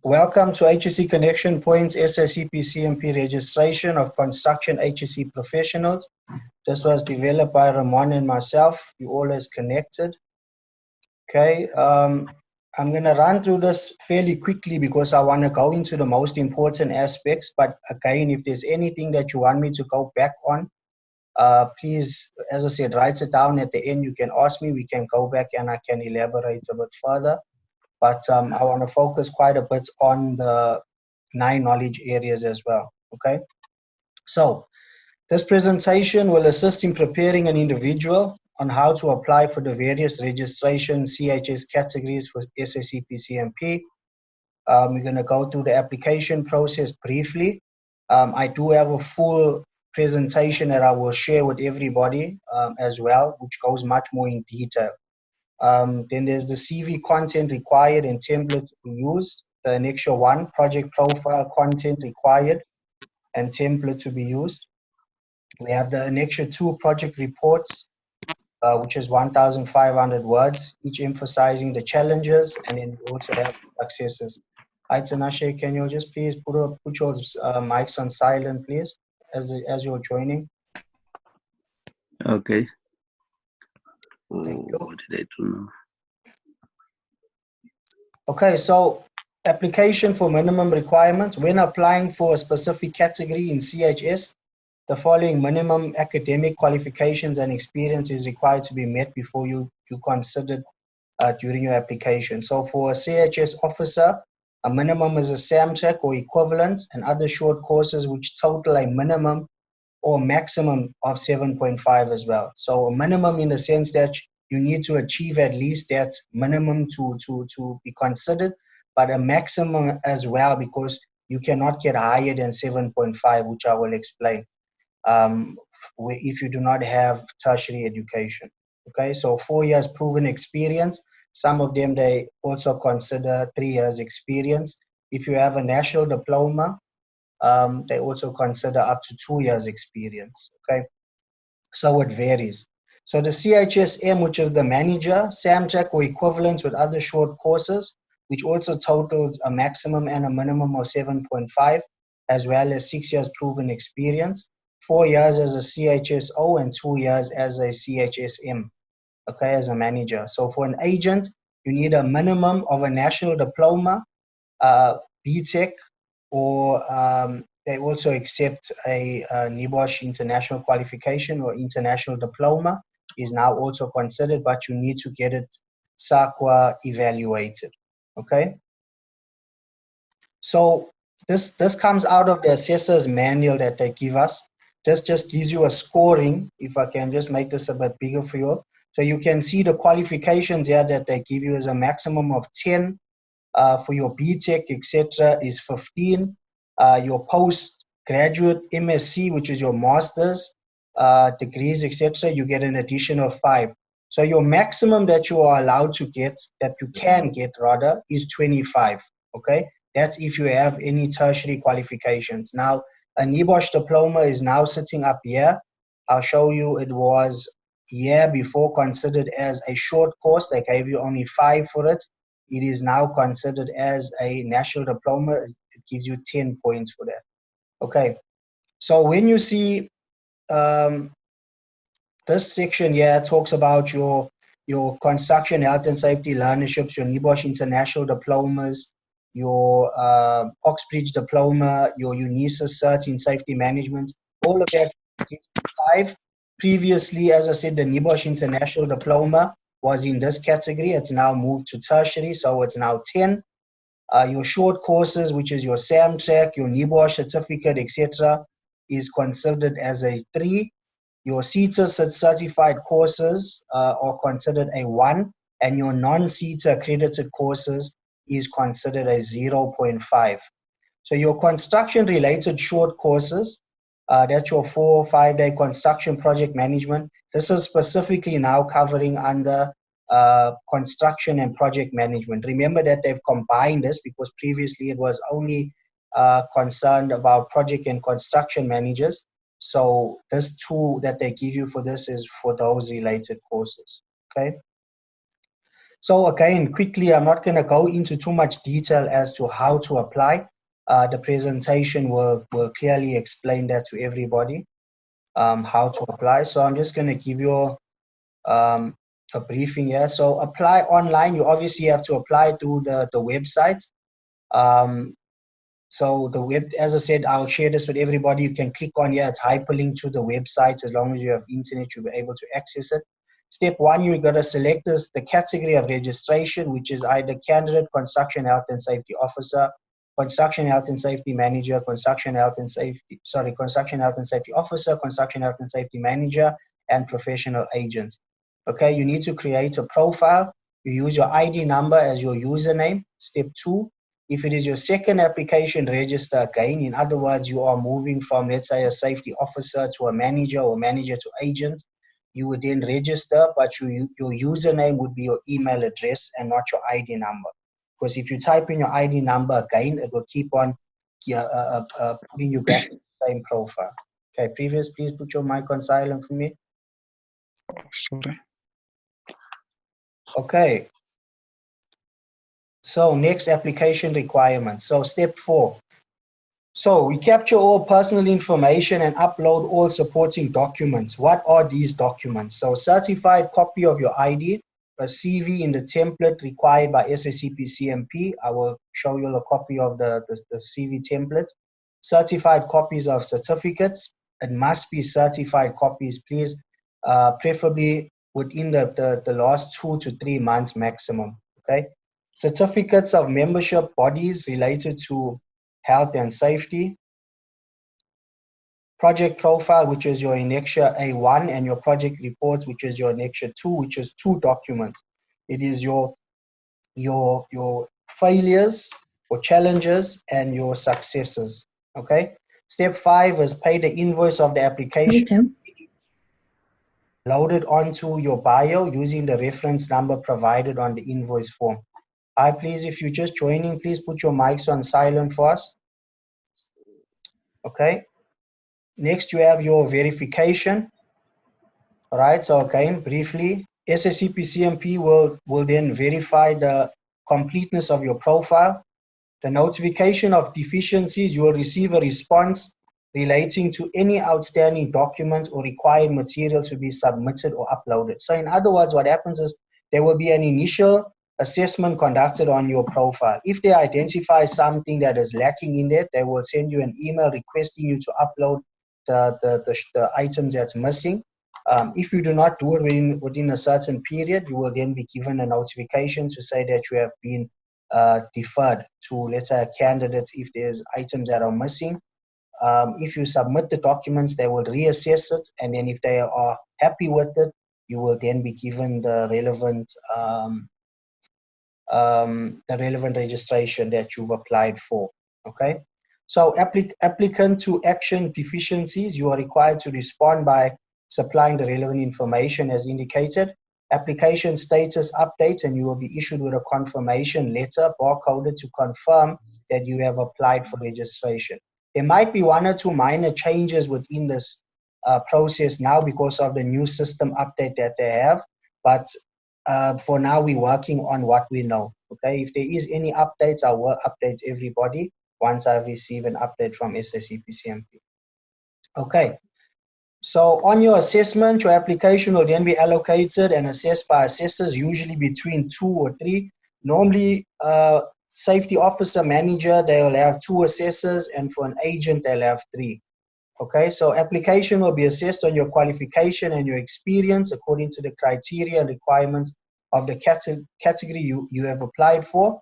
Welcome to HSE Connection Points SACPCMP registration of construction HSE professionals. This was developed by Ramon and myself. You always connected. Okay, I'm going to run through this fairly quickly because I want to go into the most important aspects. But again, if there's anything that you want me to go back on, please, as I said, write it down at the end. You can ask me, we can go back and I can elaborate a bit further. But I want to focus quite a bit on the 9 knowledge areas as well, okay? So this presentation will assist in preparing an individual on how to apply for the various registration CHS categories for SACPCMP. We're going to go through the application process briefly. I do have a full presentation that I will share with everybody as well, which goes much more in detail. Then there's the CV content required and template to be used. The Annexure 1, project profile content required and template to be used. We have the Annexure 2 project reports, which is 1,500 words, each emphasizing the challenges, and then we also have successes. Hi, Tanashe, can you just please put your mics on silent, please, as you're joining? Okay. Thank you. What did I do now? Okay, so application for minimum requirements. When applying for a specific category in CHS, the following minimum academic qualifications and experience is required to be met before you considered during your application. So for a CHS officer, a minimum is a SAMTRAC or equivalent and other short courses which total a minimum or maximum of 7.5 as well. So a minimum in the sense that you need to achieve at least that minimum to be considered, but a maximum as well because you cannot get higher than 7.5, which I will explain, if you do not have tertiary education. Okay, so 4 years proven experience. Some of them, they also consider 3 years experience. If you have a national diploma, they also consider up to 2 years experience, okay? So it varies. So the CHSM, which is the manager, SAMTRAC or equivalents with other short courses, which also totals a maximum and a minimum of 7.5, as well as 6 years proven experience, 4 years as a CHSO and 2 years as a CHSM, okay, as a manager. So for an agent, you need a minimum of a national diploma, BTech, or they also accept a NIBOSH international qualification or international diploma is now also considered, but you need to get it SACWA evaluated, okay? So this comes out of the assessor's manual that they give us. This just gives you a scoring, if I can just make this a bit bigger for you. So you can see the qualifications here that they give you is a maximum of 10, for your BTech, etc., is 15. Your postgraduate MSc, which is your master's degrees, etc., you get an additional 5. So your maximum that you are allowed to get, that you can get rather, is 25. Okay, that's if you have any tertiary qualifications. Now, a NIBOSH diploma is now sitting up here. I'll show you. It was year before considered as a short course. They gave you only 5 for it. It is now considered as a national diploma. It gives you 10 points for that. Okay, so when you see this section here, talks about your construction health and safety learnerships, your NIBOSH international diplomas, your Oxbridge diploma, your UNISA cert in safety management, all of that gives you 5. Previously, as I said, the NIBOSH international diploma was in this category. It's now moved to tertiary, so it's now 10. Your short courses, which is your SAMTRAC, your NIBOSH certificate, etc., is considered as a 3. Your CETA certified courses are considered a 1, and your non-CETA accredited courses is considered a 0.5. So your construction-related short courses, that's your 4 or 5 day construction project management. This is specifically now covering under construction and project management. Remember that they've combined this because previously it was only concerned about project and construction managers. So this tool that they give you for this is for those related courses, okay? So again, quickly, I'm not going to go into too much detail as to how to apply. The presentation will clearly explain that to everybody, how to apply. So I'm just going to give you a briefing here. So apply online, you obviously have to apply through the website. So the web, as I said, I'll share this with everybody. You can click on here, it's hyperlinked to the website. As long as you have internet, you'll be able to access it. Step one, you've got to select the category of registration, which is either candidate, construction health and safety officer, construction health and safety manager, construction health and safety officer, construction health and safety manager, and professional agent. Okay, you need to create a profile. You use your ID number as your username. Step two, if it is your second application, register again. In other words, you are moving from, let's say, a safety officer to a manager or manager to agent. You would then register, but your username would be your email address and not your ID number. Because if you type in your ID number again, it will keep on putting you back to the same profile. Okay, previous, please put your mic on silent for me. Sorry. Okay. So next, application requirements. So step 4. So we capture all personal information and upload all supporting documents. What are these documents? So certified copy of your ID, a CV in the template required by SACPCMP. I will show you a copy of the CV template. Certified copies of certificates. It must be certified copies, please, preferably within the last 2 to 3 months maximum. Okay. Certificates of membership bodies related to health and safety. Project profile, which is your annexure A1, and your project reports, which is your annexure 2, which is 2 documents. It is your failures or challenges and your successes. Okay. Step 5 is pay the invoice of the application. Load it onto your bio using the reference number provided on the invoice form. Hi, please, if you're just joining, please put your mics on silent for us. Okay. Next, you have your verification. All right. So again, briefly, SACPCMP will then verify the completeness of your profile. The notification of deficiencies, you will receive a response relating to any outstanding documents or required material to be submitted or uploaded. So in other words, what happens is there will be an initial assessment conducted on your profile. If they identify something that is lacking in it, they will send you an email requesting you to upload the items that's missing. If you do not do it within a certain period, you will then be given a notification to say that you have been deferred to, let's say, a candidate if there's items that are missing. If you submit the documents, they will reassess it, and then if they are happy with it, you will then be given the relevant registration that you've applied for. Okay. So applicant to action deficiencies, you are required to respond by supplying the relevant information as indicated. Application status updates, and you will be issued with a confirmation letter barcoded to confirm that you have applied for registration. There might be 1 or 2 minor changes within this process now because of the new system update that they have, but for now we're working on what we know. Okay, if there is any updates, I will update everybody once I receive an update from SACPCMP. Okay. So on your assessment, your application will then be allocated and assessed by assessors, usually between 2 or 3. Normally, safety officer manager, they will have 2 assessors, and for an agent, they'll have 3. Okay, so application will be assessed on your qualification and your experience according to the criteria and requirements of the category you have applied for.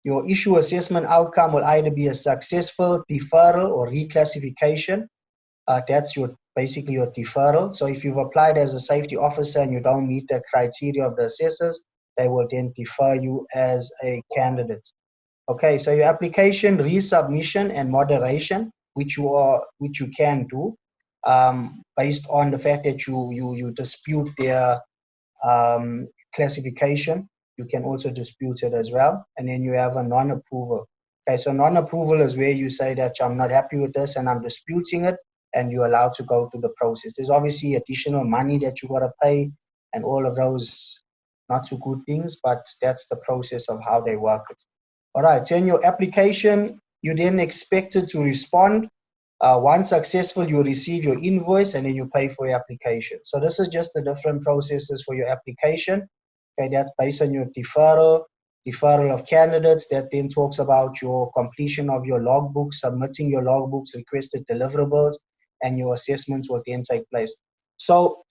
Your issue assessment outcome will either be a successful deferral or reclassification. That's basically your deferral. So if you've applied as a safety officer and you don't meet the criteria of the assessors, they will then defer you as a candidate. Okay, so your application resubmission and moderation, which you can do based on the fact that you dispute their classification. You can also dispute it as well. And then you have a non-approval. Okay, so non-approval is where you say that I'm not happy with this and I'm disputing it, and you're allowed to go through the process. There's obviously additional money that you got to pay and all of those not too good things, but that's the process of how they work it. All right, so in your application, you then expected to respond. Once successful, you receive your invoice and then you pay for your application. So this is just the different processes for your application. Okay, that's based on your deferral of candidates. That then talks about your completion of your logbooks, submitting your logbooks, requested deliverables, and your assessments will then take place. So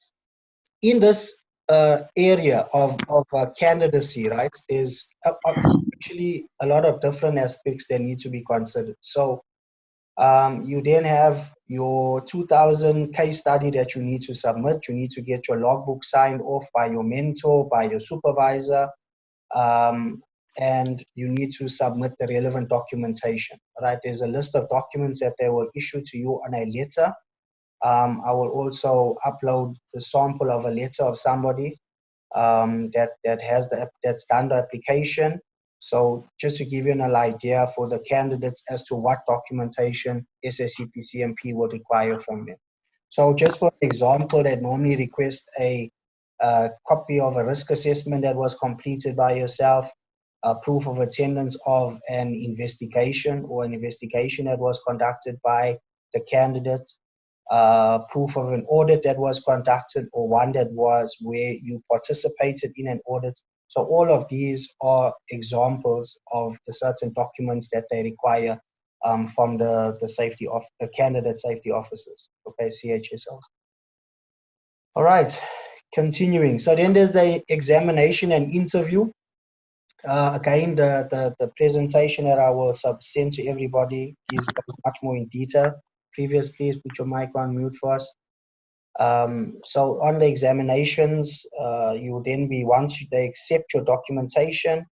in this area of candidacy, right, there's actually a lot of different aspects that need to be considered. So you then have your 2000 case study that you need to submit. You need to get your logbook signed off by your mentor, by your supervisor, and you need to submit the relevant documentation, right? There's a list of documents that they will issue to you on a letter. I will also upload the sample of a letter of somebody that has that's done the application. So just to give you an idea for the candidates as to what documentation SACPCMP will require from them. So just for example, they normally request a copy of a risk assessment that was completed by yourself, a proof of attendance of an investigation or an investigation that was conducted by the candidate, proof of an audit that was conducted or one that was where you participated in an audit. So all of these are examples of the certain documents that they require from the candidate safety officers, okay, CHSOs. All right, continuing. So then there's the examination and interview. Again, the presentation that I will send to everybody is much more in detail. Previous, please put your mic on mute for us. So on the examinations, you will then be, once they accept your documentation,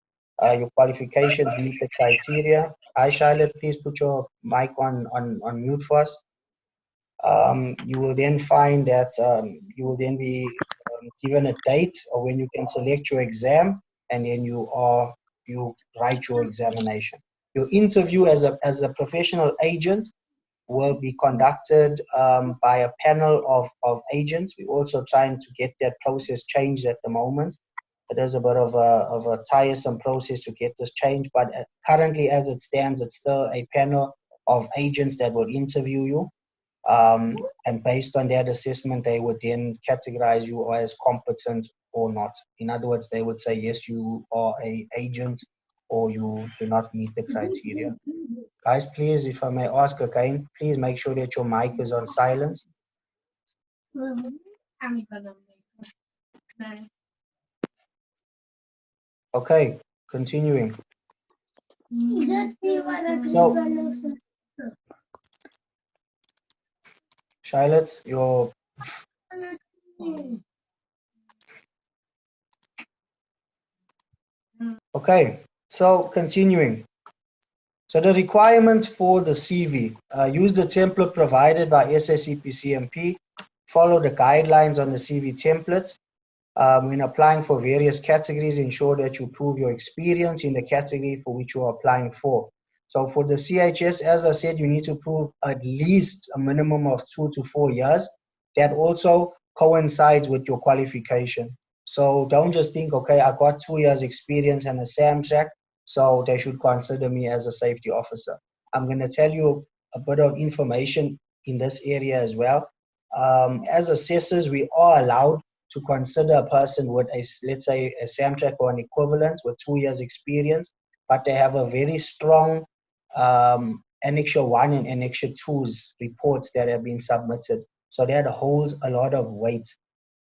your qualifications meet the criteria. Hi, Charlotte, please put your mic on mute for us. You will then find that you will then be given a date or when you can select your exam, and then you write your examination. Your interview as a professional agent will be conducted by a panel of agents. We're also trying to get that process changed at the moment. It is a bit of a tiresome process to get this changed, but currently as it stands, it's still a panel of agents that will interview you. And based on that assessment, they would then categorize you as competent or not. In other words, they would say, yes, you are an agent, or you do not meet the criteria. Guys, please, if I may ask again, please make sure that your mic is on silent. Okay, continuing. So, Charlotte, your... Okay, so continuing. So the requirements for the CV, use the template provided by SACPCMP, follow the guidelines on the CV template. When applying for various categories, ensure that you prove your experience in the category for which you are applying for. So for the CHS, as I said, you need to prove at least a minimum of 2 to 4 years. That also coincides with your qualification. So don't just think, okay, I got 2 years experience and a SAMTRAC, so they should consider me as a safety officer. I'm going to tell you a bit of information in this area as well. As assessors, we are allowed to consider a person with let's say a SAMTRAC or an equivalent with 2 years experience, but they have a very strong Annexure 1 and Annexure 2's reports that have been submitted. So that holds a lot of weight.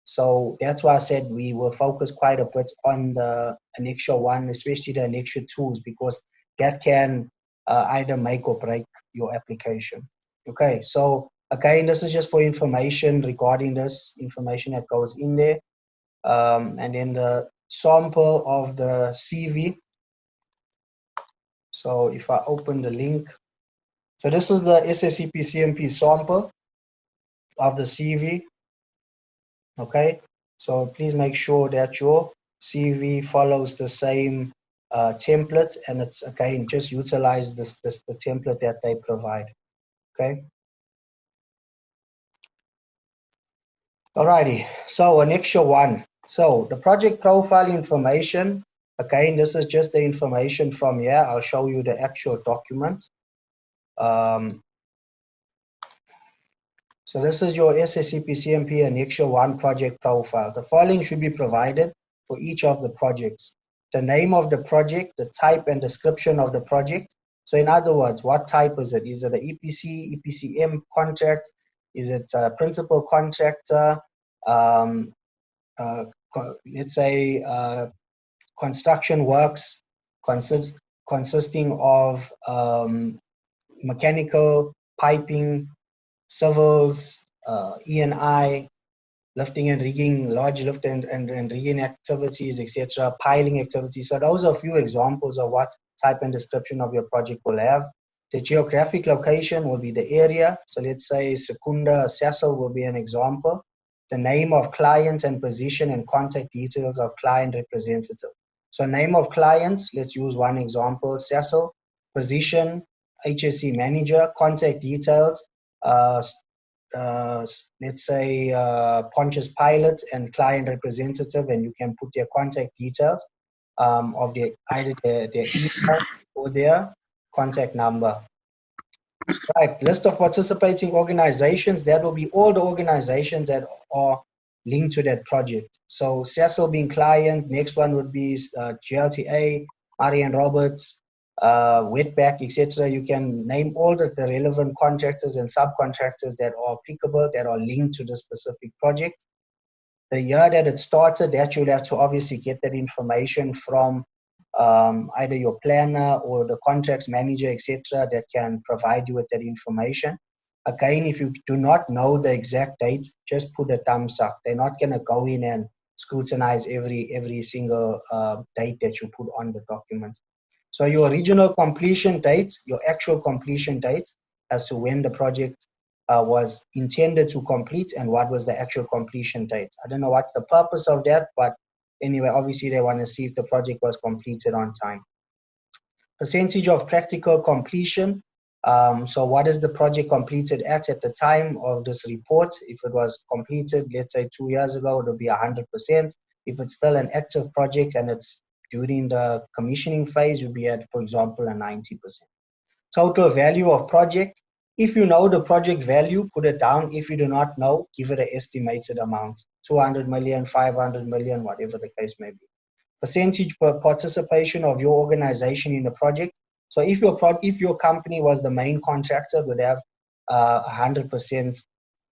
So that's why I said we will focus quite a bit on the Annexure 1, especially the Annexure 2's, because that can either make or break your application. Okay, so again, this is just for information regarding this information that goes in there. And then the sample of the CV. So if I open the link, so this is the SACPCMP sample of the CV. Okay, so please make sure that your CV follows the same template, and it's again just utilize the template that they provide. Okay. Alrighty, so Annexure 1. So the project profile information, again, this is just the information from here. I'll show you the actual document. So this is your SACPCMP Annexure 1 project profile. The following should be provided for each of the projects. The name of the project, the type and description of the project. So in other words, what type is it? Is it an EPC, EPCM contract? Is it a principal contractor? Let's say construction works consisting of mechanical, piping, civils, E&I, lifting and rigging, large lift and rigging activities, etc., piling activities. So those are a few examples of what type and description of your project will have. The geographic location will be the area. So let's say Secunda, Cecil will be an example. The name of clients and position and contact details of client representative. So name of clients, let's use one example, Cecil. Position, HSE manager. Contact details, let's say Pontius Pilot and client representative, and you can put their contact details of either their email or their contact number. Right, list of participating organizations, that will be all the organizations that are linked to that project. So Cecil being client, next one would be GLTA, Ariane Roberts, Wetback, etc. You can name all the relevant contractors and subcontractors that are applicable, that are linked to the specific project. The year that it started, that you'll have to obviously get that information from either your planner or the contracts manager, etc., that can provide you with that information. Again, if you do not know the exact date, just put a thumbs up. They're not going to go in and scrutinize every single date that you put on the document. So your original completion date, your actual completion date, as to when the project was intended to complete and what was the actual completion date. I don't know what's the purpose of that, but anyway, obviously they want to see if the project was completed on time. Percentage of practical completion. So what is the project completed at the time of this report? If it was completed, let's say 2 years ago, it would be 100%. If it's still an active project and it's during the commissioning phase, you'd be at, for example, a 90%. Total value of project. If you know the project value, put it down. If you do not know, give it an estimated amount. 200 million, 500 million, whatever the case may be. Percentage per participation of your organization in the project. So if your company was the main contractor, it would have 100%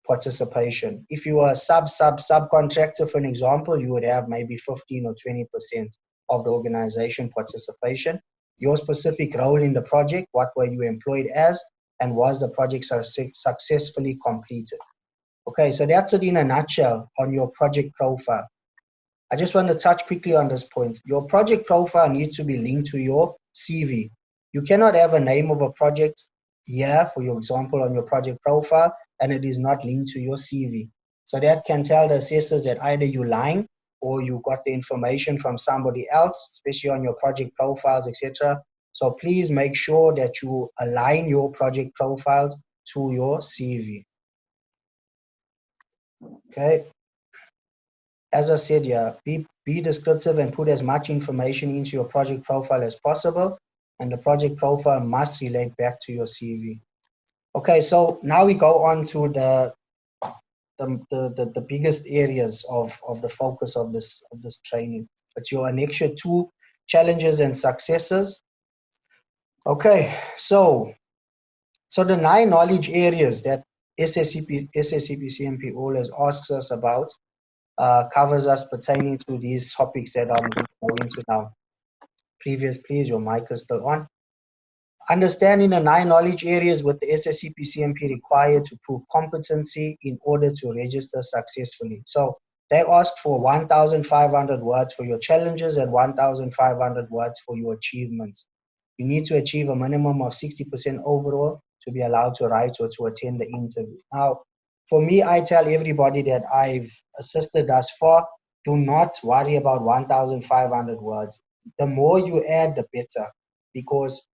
participation. If you are a subcontractor, for an example, you would have maybe 15 or 20% of the organization participation. Your specific role in the project, what were you employed as, and was the project successfully completed? Okay, so that's it in a nutshell on your project profile. I just want to touch quickly on this point. Your project profile needs to be linked to your CV. You cannot have a name of a project here, for your example, on your project profile, and it is not linked to your CV. So that can tell the assessors that either you're lying or you got the information from somebody else, especially on your project profiles, etc. So please make sure that you align your project profiles to your CV. Okay. As I said, yeah, be descriptive and put as much information into your project profile as possible, and the project profile must relate back to your CV. Okay, so now we go on to the biggest areas of the focus of this training. It's your Annexure 2 challenges and successes. Okay, so the 9 knowledge areas that SACPCMP always asks us about covers us pertaining to these topics that I'm going to go into now. Previous, please, your mic is still on. Understanding the 9 knowledge areas with the SACPCMP required to prove competency in order to register successfully. So they ask for 1,500 words for your challenges and 1,500 words for your achievements. You need to achieve a minimum of 60% overall to be allowed to write or to attend the interview. Now, for me, I tell everybody that I've assisted thus far, do not worry about 1,500 words. The more you add, the better, because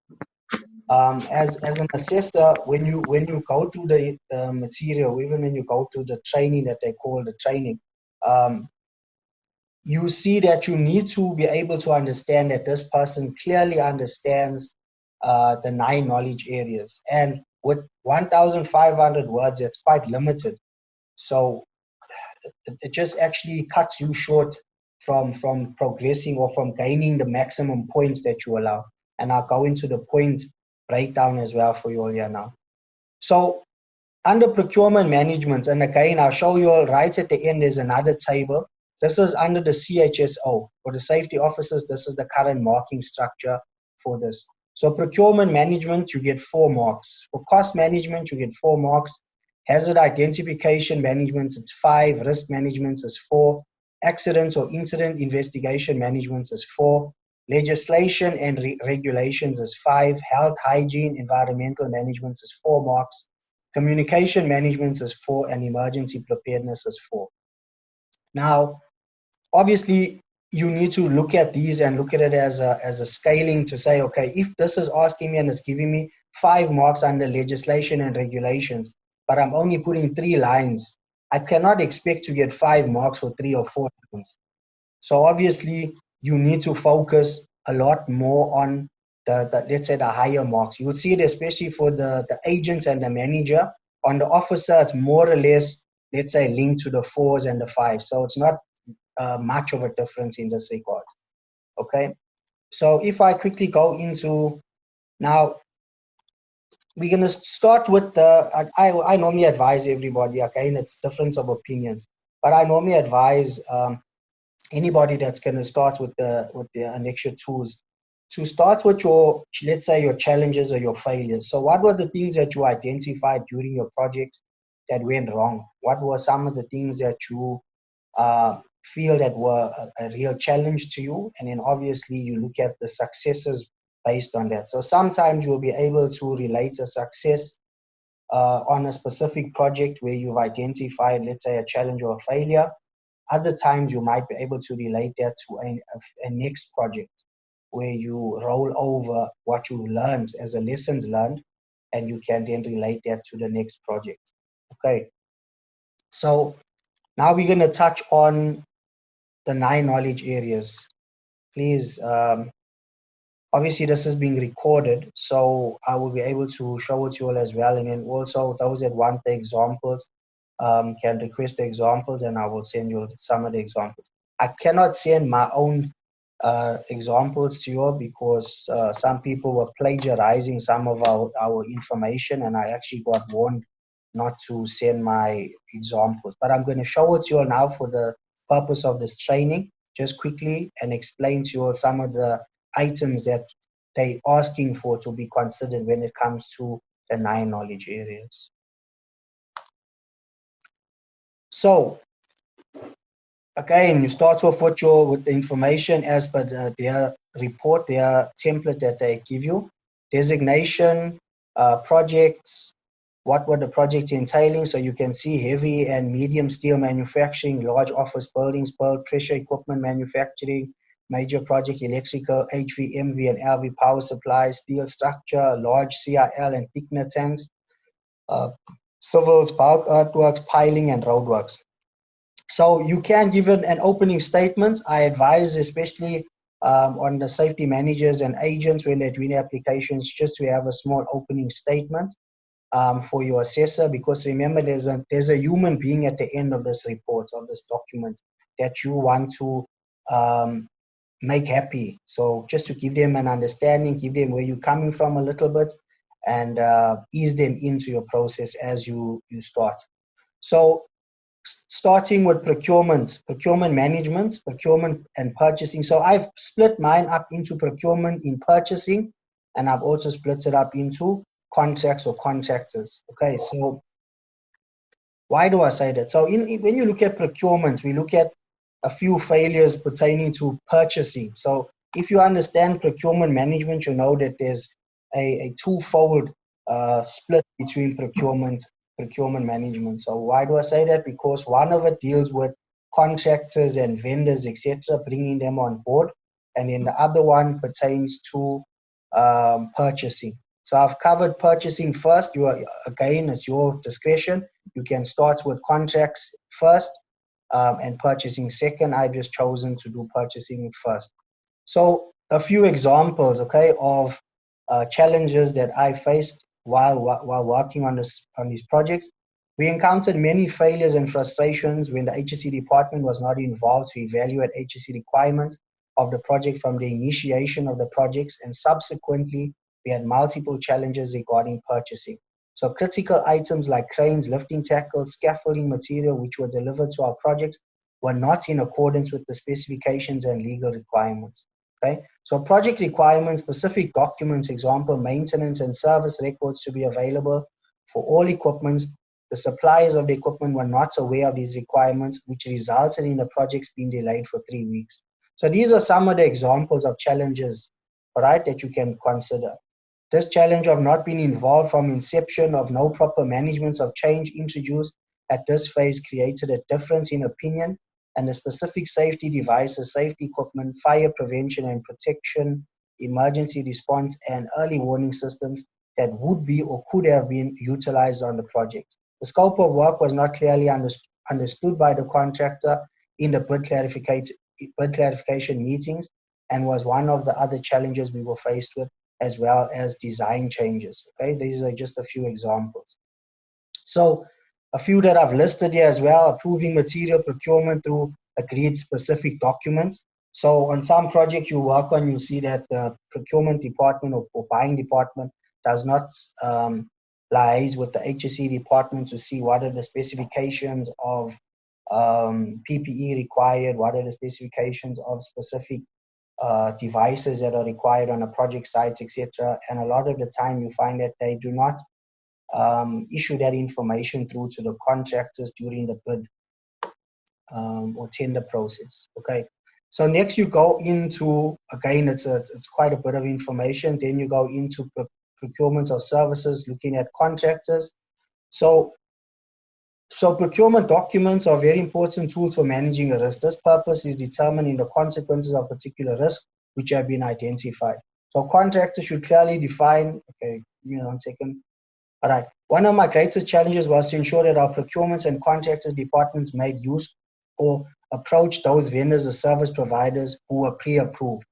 as an assessor, when you go through the material, even when you go through the training that they call the training, you see that you need to be able to understand that this person clearly understands the 9 knowledge areas. And with 1,500 words, it's quite limited. So it just actually cuts you short from progressing or from gaining the maximum points that you allow. And I'll go into the point breakdown as well for you all here now. So under procurement management, and again, I'll show you all right at the end, there's another table. This is under the CHSO. For the safety officers, this is the current marking structure for this. So procurement management, you get 4 marks. For cost management, you get 4 marks. Hazard identification management, it's 5. Risk management is 4. Accident or incident investigation management is 4. Legislation and regulations is 5. Health, hygiene, environmental management is 4 marks. Communication management is 4, and emergency preparedness is 4. Now, obviously, you need to look at these and look at it as a scaling to say, okay, if this is asking me and it's giving me 5 marks under legislation and regulations, but I'm only putting 3 lines, I cannot expect to get 5 marks for 3 or 4 lines. So obviously, you need to focus a lot more on the let's say the higher marks. You would see it especially for the agents and the manager. On the officer, it's more or less, let's say, linked to the 4s and the 5s. So it's not much of a difference in this regard. Okay. So if I quickly go into now, we're going to start with the, I normally advise everybody, again, it's difference of opinions, but I normally advise anybody that's going to start with the annexure tools to start with your, let's say, your challenges or your failures. So what were the things that you identified during your project that went wrong? What were some of the things that you feel that were a real challenge to you? And then obviously you look at the successes based on that. So sometimes you'll be able to relate a success on a specific project where you've identified, let's say, a challenge or a failure. Other times you might be able to relate that to a next project where you roll over what you learned as a lessons learned, and you can then relate that to the next project. Okay. So now we're going to touch on the 9 knowledge areas. Please, obviously this is being recorded, so I will be able to show it to you all as well. And then also those that want the examples can request the examples, and I will send you some of the examples. I cannot send my own examples to you because some people were plagiarizing some of our information, and I actually got warned not to send my examples. But I'm going to show it to you all now for the purpose of this training, just quickly, and explain to you all some of the items that they're asking for to be considered when it comes to the 9 knowledge areas. So, again, you start off with the information as per their report, their template that they give you. Designation, projects, what were the projects entailing? So you can see heavy and medium steel manufacturing, large office buildings, pressure equipment manufacturing, major project electrical, HV, MV, and LV power supply, steel structure, large CIL and thickener tanks, civils, bulk earthworks, piling, and roadworks. So you can give an opening statement. I advise, especially on the safety managers and agents when they're doing applications, just to have a small opening statement for your assessor, because remember, there's a human being at the end of this report, of this document, that you want to make happy. So just to give them an understanding, give them where you're coming from a little bit, and ease them into your process as you start. So starting with procurement management, procurement and purchasing. So I've split mine up into procurement in purchasing, and I've also split it up into contracts or contractors. Okay, so why do I say that? So when you look at procurement, we look at a few failures pertaining to purchasing. So if you understand procurement management, you know that there's a twofold split between procurement management. So why do I say that? Because one of it deals with contractors and vendors, etc., bringing them on board, and then the other one pertains to purchasing. So I've covered purchasing first. Again, it's your discretion. You can start with contracts first, and purchasing second. I've just chosen to do purchasing first. So a few examples, okay, of challenges that I faced while working on these projects. We encountered many failures and frustrations when the HSE department was not involved to evaluate HSE requirements of the project from the initiation of the projects, and subsequently we had multiple challenges regarding purchasing. So critical items like cranes, lifting tackles, scaffolding material which were delivered to our projects were not in accordance with the specifications and legal requirements. Okay, so project requirements, specific documents, example, maintenance and service records to be available for all equipments. The suppliers of the equipment were not aware of these requirements, which resulted in the projects being delayed for 3 weeks. So these are some of the examples of challenges, right, that you can consider. This challenge of not being involved from inception, of no proper management of change introduced at this phase, created a difference in opinion, and the specific safety devices, safety equipment, fire prevention and protection, emergency response, and early warning systems that would be or could have been utilized on the project. The scope of work was not clearly understood by the contractor in the bid clarification meetings, and was one of the other challenges we were faced with, as well as design changes. Okay, these are just a few examples. So a few that I've listed here as well: approving material procurement through agreed specific documents. So on some project you work on, you see that the procurement department or buying department does not liaise with the HSE department to see what are the specifications of PPE required, what are the specifications of specific devices that are required on a project site, etc. And a lot of the time you find that they do not issue that information through to the contractors during the bid or tender process. Okay, so next you go into, again, it's quite a bit of information. Then you go into procurement of services, looking at contractors. So procurement documents are very important tools for managing a risk. This purpose is determining the consequences of particular risk which have been identified. So contractors should clearly define, okay, give me 1 second. All right. One of my greatest challenges was to ensure that our procurements and contractors departments made use or approached those vendors or service providers who were pre-approved.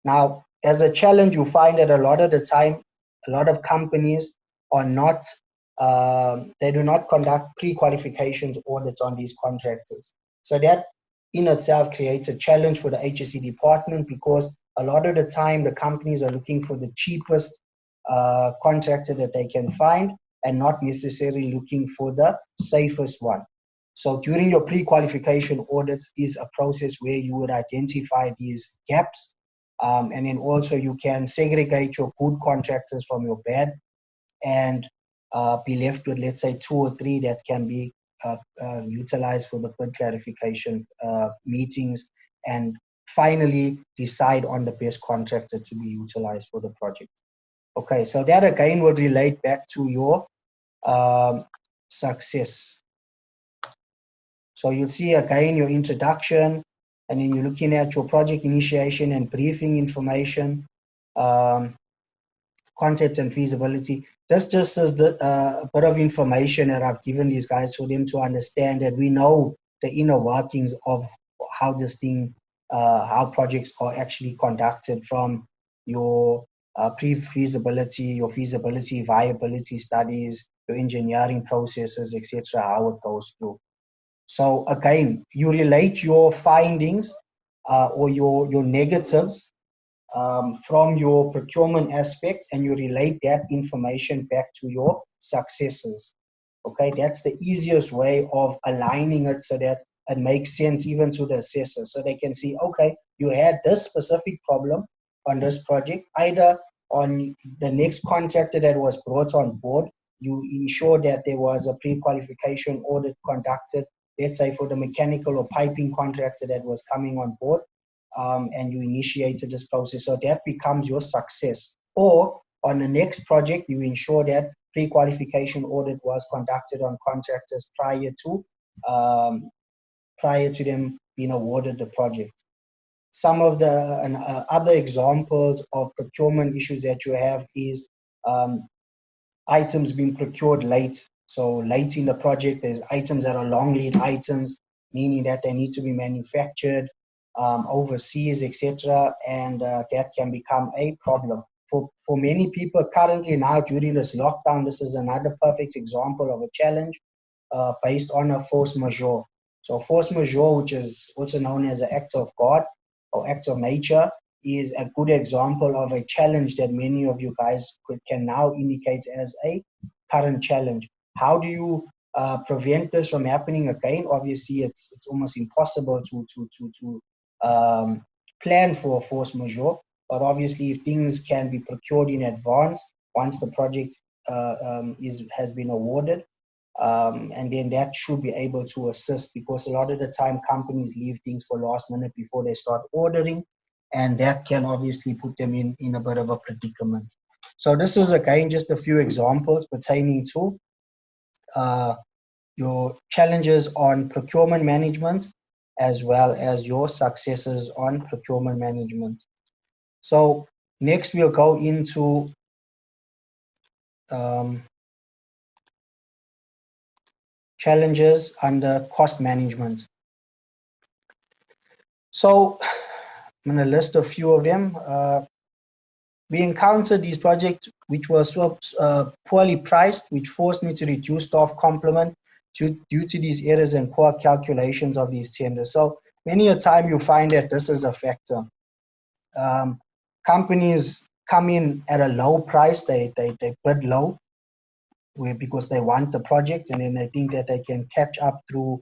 Now, as a challenge, you find that a lot of the time, a lot of companies are not, they do not conduct pre-qualifications audits on these contractors. So that in itself creates a challenge for the HSE department, because a lot of the time the companies are looking for the cheapest contractor that they can find, and not necessarily looking for the safest one. So during your pre-qualification audits is a process where you would identify these gaps, and then also you can segregate your good contractors from your bad, and be left with, let's say, 2 or 3 that can be utilized for the bid clarification meetings, and finally decide on the best contractor to be utilized for the project. Okay, so that again would relate back to your success. So you'll see again your introduction, and then you're looking at your project initiation and briefing information, concept and feasibility. That's just as a bit of information that I've given these guys for them to understand that we know the inner workings of how this thing, how projects are actually conducted, from your pre-feasibility, your feasibility, viability studies, your engineering processes, etc., how it goes through. So again, you relate your findings or your negatives from your procurement aspect, and you relate that information back to your successes. Okay, that's the easiest way of aligning it so that it makes sense even to the assessor, so they can see, okay, you had this specific problem on this project, either on the next contractor that was brought on board, you ensure that there was a pre-qualification audit conducted, let's say for the mechanical or piping contractor that was coming on board, and you initiated this process, so that becomes your success. Or on the next project, you ensure that pre-qualification audit was conducted on contractors prior to them being awarded the project. Some of the other examples of procurement issues that you have is items being procured late. So late in the project, there's items that are long lead items. meaning that they need to be manufactured overseas, etc., and that can become a problem. For many people currently now during this lockdown, this is another perfect example of a challenge based on a force majeure. So force majeure, which is also known as an act of God or act of nature, is a good example of a challenge that many of you guys can now indicate as a current challenge. How do you prevent this from happening again? Obviously, it's almost impossible to plan for a force majeure, but obviously if things can be procured in advance once the project has been awarded, and then that should be able to assist, because a lot of the time companies leave things for last minute before they start ordering, and that can obviously put them in a bit of a predicament. So this is again just a few examples pertaining to your challenges on procurement management as well as your successes on procurement management. So next we'll go into challenges under cost management. So I'm going to list a few of them. We encountered these projects which were so poorly priced, which forced me to reduce staff complement due to these errors and poor calculations of these tenders. So many a time you find that this is a factor. Companies come in at a low price, they bid low because they want the project, and then they think that they can catch up through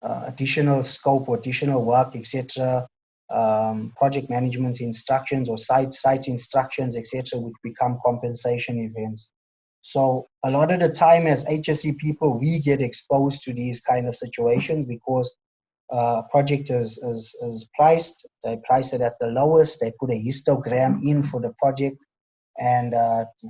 additional scope or additional work, etc., project management instructions or site instructions, etc., which become compensation events. So a lot of the time as HSE people, we get exposed to these kind of situations because project is priced, they price it at the lowest, they put a histogram in for the project, and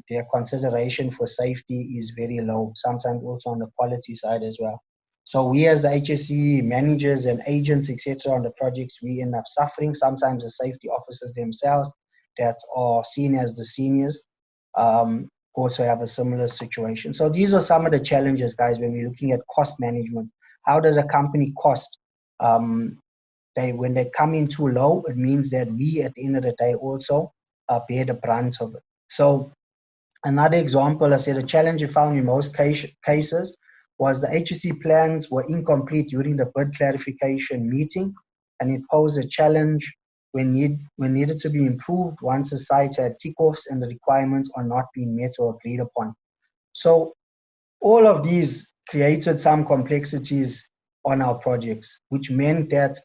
their consideration for safety is very low, sometimes also on the quality side as well. So we as the HSE managers and agents, etc., on the projects, we end up suffering. Sometimes the safety officers themselves that are seen as the seniors also have a similar situation. So these are some of the challenges, guys, when we're looking at cost management. How does a company cost? When they come in too low, it means that we at the end of the day also bear the brunt of it. So another example, I said a challenge we found in most cases was the HSE plans were incomplete during the bid clarification meeting, and it posed a challenge when needed to be improved once the site had kickoffs and the requirements are not being met or agreed upon. So all of these created some complexities on our projects, which meant that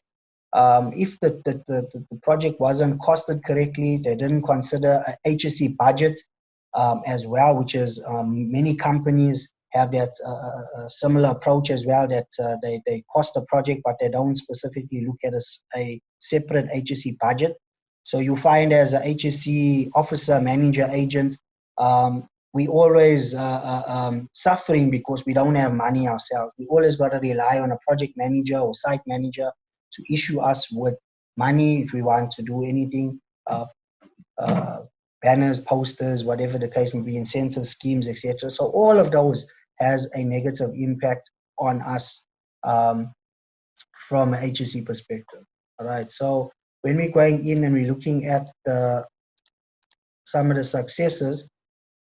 if the project wasn't costed correctly, they didn't consider a HSE budget as well, which is many companies have that similar approach as well, that they cost a project, but they don't specifically look at a separate HSE budget. So you find as a HSE officer, manager, agent, we always suffering because we don't have money ourselves. We always got to rely on a project manager or site manager to issue us with money if we want to do anything, banners, posters, whatever the case may be, incentive schemes, etc. So all of those has a negative impact on us from an HSE perspective. All right. So when we're going in and we're looking at some of the successes,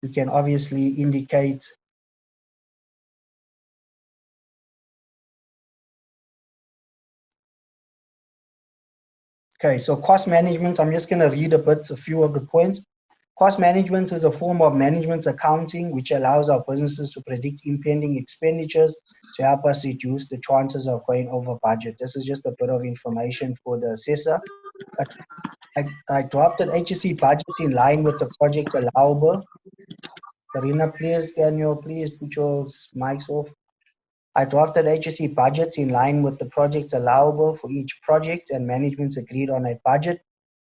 we can obviously indicate okay, so cost management, I'm just going to read a few of the points. Cost management is a form of management accounting which allows our businesses to predict impending expenditures to help us reduce the chances of going over budget. This is just a bit of information for the assessor. I drafted HSE budget in line with the project allowable. Karina, please, can you please put your mics off? I drafted HSE budgets in line with the projects allowable for each project, and management's agreed on a budget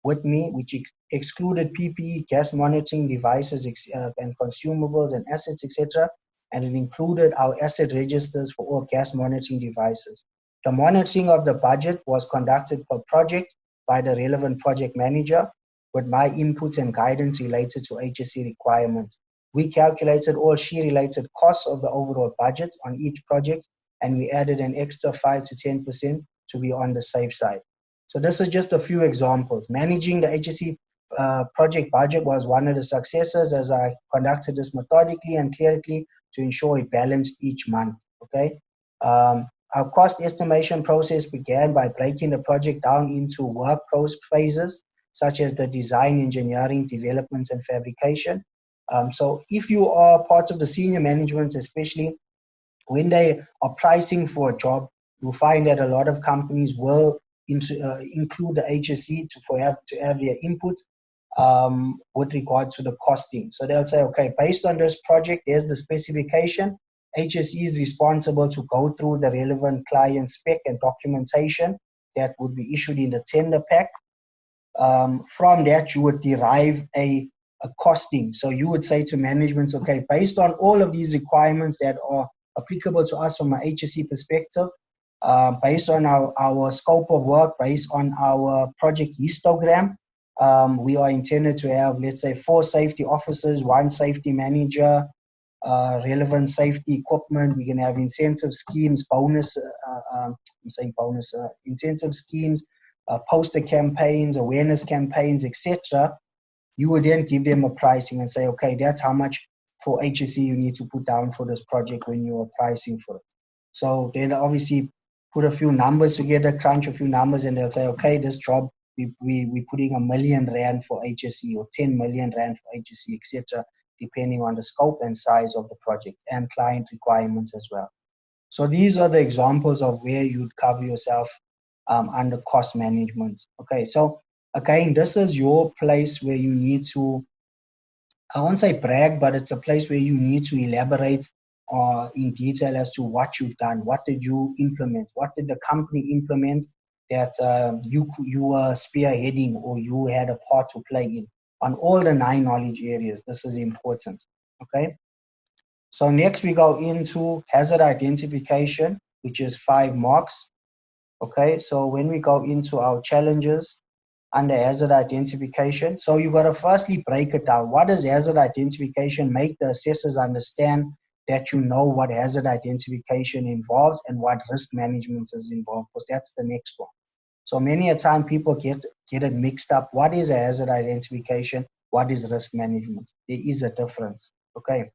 with me, which excluded PPE, gas monitoring devices, and consumables and assets, etc. And it included our asset registers for all gas monitoring devices. The monitoring of the budget was conducted per project by the relevant project manager with my inputs and guidance related to HSE requirements. We calculated all SHE-related costs of the overall budget on each project and we added an extra 5 to 10% to be on the safe side. So this is just a few examples. Managing the HSE project budget was one of the successes, as I conducted this methodically and clearly to ensure it balanced each month. Okay. Our cost estimation process began by breaking the project down into work phases, such as the design, engineering, development, and fabrication. So if you are part of the senior management, especially when they are pricing for a job, you'll find that a lot of companies will include the HSE to have their input with regard to the costing. So they'll say, okay, based on this project, there's the specification. HSE is responsible to go through the relevant client spec and documentation that would be issued in the tender pack. From that, you would derive a costing. So you would say to management, okay, based on all of these requirements that are applicable to us from an HSE perspective, based on our scope of work, based on our project histogram, we are intended to have, let's say, 4 safety officers, 1 safety manager, relevant safety equipment. We can have incentive schemes, incentive schemes, poster campaigns, awareness campaigns, etc. You would then give them a pricing and say, okay, that's how much for HSE you need to put down for this project when you are pricing for it. So then obviously put a few numbers together, crunch a few numbers, and they'll say, okay, this job, we're putting R1 million for HSE or 10 million Rand for HSE, etc., depending on the scope and size of the project and client requirements as well. So these are the examples of where you'd cover yourself under cost management. Okay, so again, this is your place where you need to, I won't say brag, but it's a place where you need to elaborate in detail as to what you've done. What did you implement? What did the company implement that you were spearheading or you had a part to play in? On all the 9 knowledge areas, this is important. Okay. So next we go into hazard identification, which is 5 marks. Okay. So when we go into our challenges under hazard identification, so you got to firstly break it down. What does hazard identification make the assessors understand that you know what hazard identification involves and what risk management is involved? Because that's the next one. So many a time people get it mixed up. What is a hazard identification? What is risk management? There is a difference. Okay.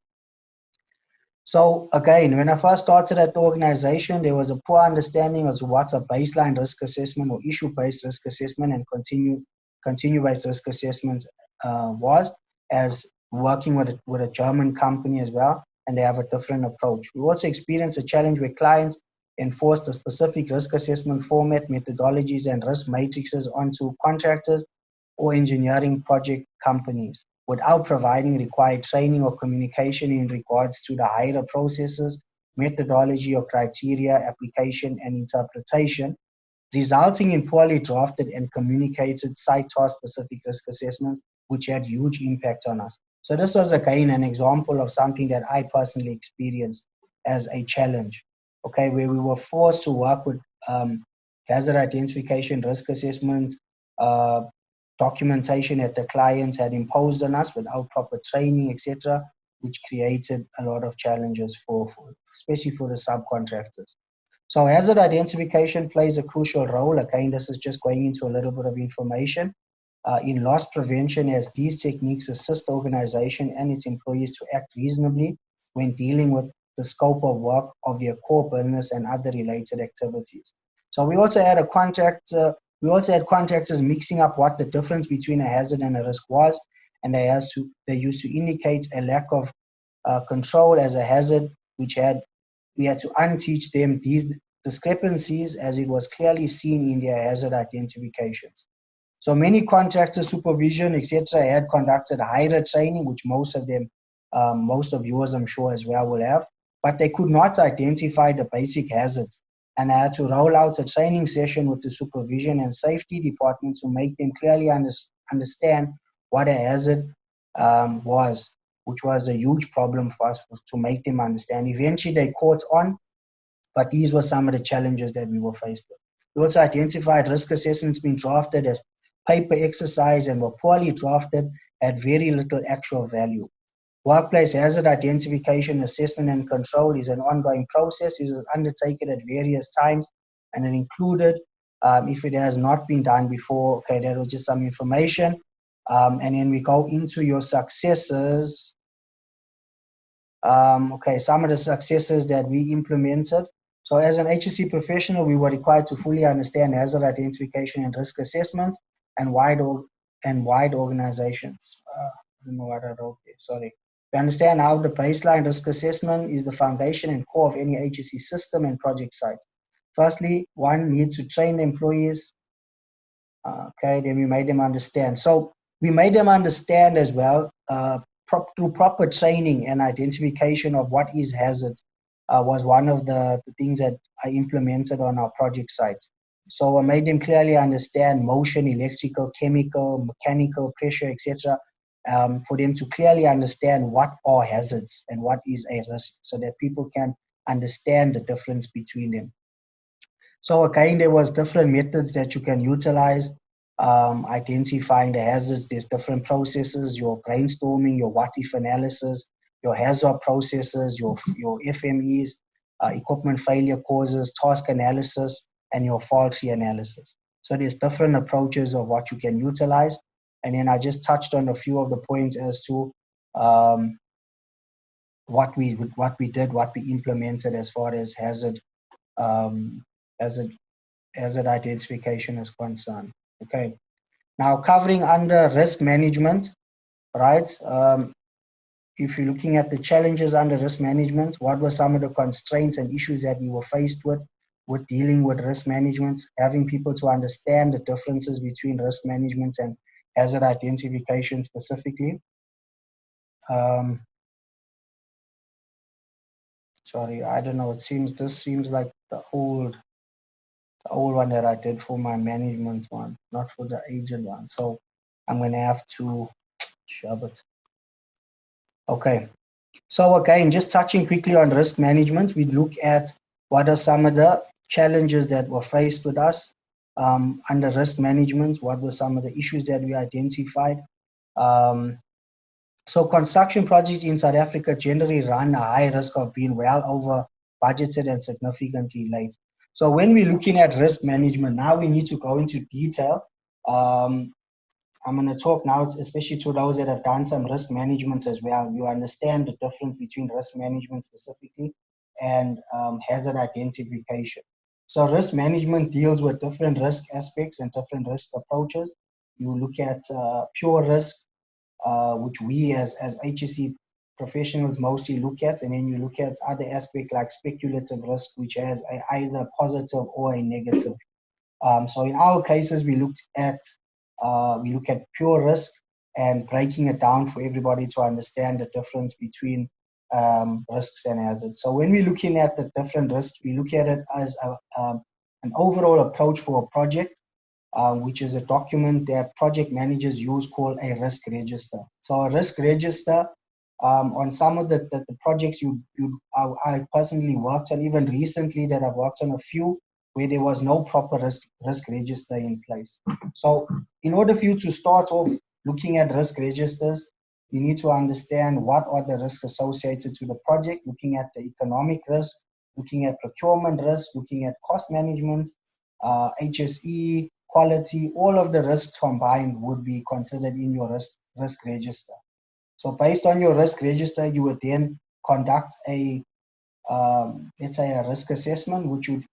So again, when I first started at the organization, there was a poor understanding of what's a baseline risk assessment or issue-based risk assessment and continue-based risk assessment was, as working with a German company as well, and they have a different approach. We also experienced a challenge where clients enforced a specific risk assessment format, methodologies, and risk matrices onto contractors or engineering project companies without providing required training or communication in regards to the higher processes, methodology or criteria, application and interpretation, resulting in poorly drafted and communicated site task specific risk assessments, which had huge impact on us. So this was again an example of something that I personally experienced as a challenge, okay, where we were forced to work with hazard identification, risk assessment, documentation that the clients had imposed on us without proper training, etc., which created a lot of challenges especially for the subcontractors. So hazard identification plays a crucial role. Again, this is just going into a little bit of information in loss prevention, as these techniques assist the organization and its employees to act reasonably when dealing with the scope of work of their core business and other related activities. So we also had had contractors mixing up what the difference between a hazard and a risk was, and they used to indicate a lack of control as a hazard, which we had to unteach them these discrepancies as it was clearly seen in their hazard identifications. So many contractors, supervision, etc., had conducted higher training, which most of yours, I'm sure, as well will have, but they could not identify the basic hazards. And I had to roll out a training session with the supervision and safety department to make them clearly understand what a hazard was, which was a huge problem for us to make them understand. Eventually they caught on, but these were some of the challenges that we were faced with. We also identified risk assessments being drafted as paper exercise and were poorly drafted, had very little actual value. Workplace hazard identification, assessment, and control is an ongoing process. It is undertaken at various times, and it included, if it has not been done before, okay, that was just some information. And then we go into your successes. Okay, some of the successes that we implemented. So as an HSE professional, we were required to fully understand hazard identification and risk assessments and wide organizations. I don't know what I wrote there, sorry. To understand how the baseline risk assessment is the foundation and core of any HSE system and project site. Firstly, one needs to train the employees. Okay, then we made them understand. So we made them understand as well through proper training and identification of what is hazard was one of the things that I implemented on our project sites. So I made them clearly understand motion, electrical, chemical, mechanical, pressure, etc. For them to clearly understand what are hazards and what is a risk so that people can understand the difference between them. So again, there was different methods that you can utilize, identifying the hazards. There's different processes, your brainstorming, your what if analysis, your hazard processes, your FMEs, equipment failure causes, task analysis, and your fault-free analysis. So there's different approaches of what you can utilize. And then I just touched on a few of the points as to what we did, what we implemented as far as hazard identification is concerned. Okay. Now covering under risk management, right? If you're looking at the challenges under risk management, what were some of the constraints and issues that you were faced with dealing with risk management, having people to understand the differences between risk management and hazard identification specifically. Sorry, I don't know. This seems like the old one that I did for my management one, not for the agent one. So I'm going to have to shove it. Okay. So again, just touching quickly on risk management, we look at what are some of the challenges that were faced with us under risk management. What were some of the issues that we identified? So construction projects in South Africa generally run a high risk of being well over budgeted and significantly late. So when we're looking at risk management, now we need to go into detail. I'm going to talk now, especially to those that have done some risk management as well. You understand the difference between risk management specifically and hazard identification. So risk management deals with different risk aspects and different risk approaches. You look at pure risk, which we as HSE professionals mostly look at, and then you look at other aspects like speculative risk, which has either a positive or a negative. So in our cases, we look at pure risk and breaking it down for everybody to understand the difference between risks and hazards. So when we're looking at the different risks, we look at it as an overall approach for a project, which is a document that project managers use called a risk register. So a risk register, on some of the projects I personally worked on, even recently that I've worked on a few, where there was no proper risk register in place. So in order for you to start off looking at risk registers, you need to understand what are the risks associated to the project, looking at the economic risk, looking at procurement risk, looking at cost management, HSE, quality, all of the risks combined would be considered in your risk register. So based on your risk register, you would then conduct let's say a risk assessment, which would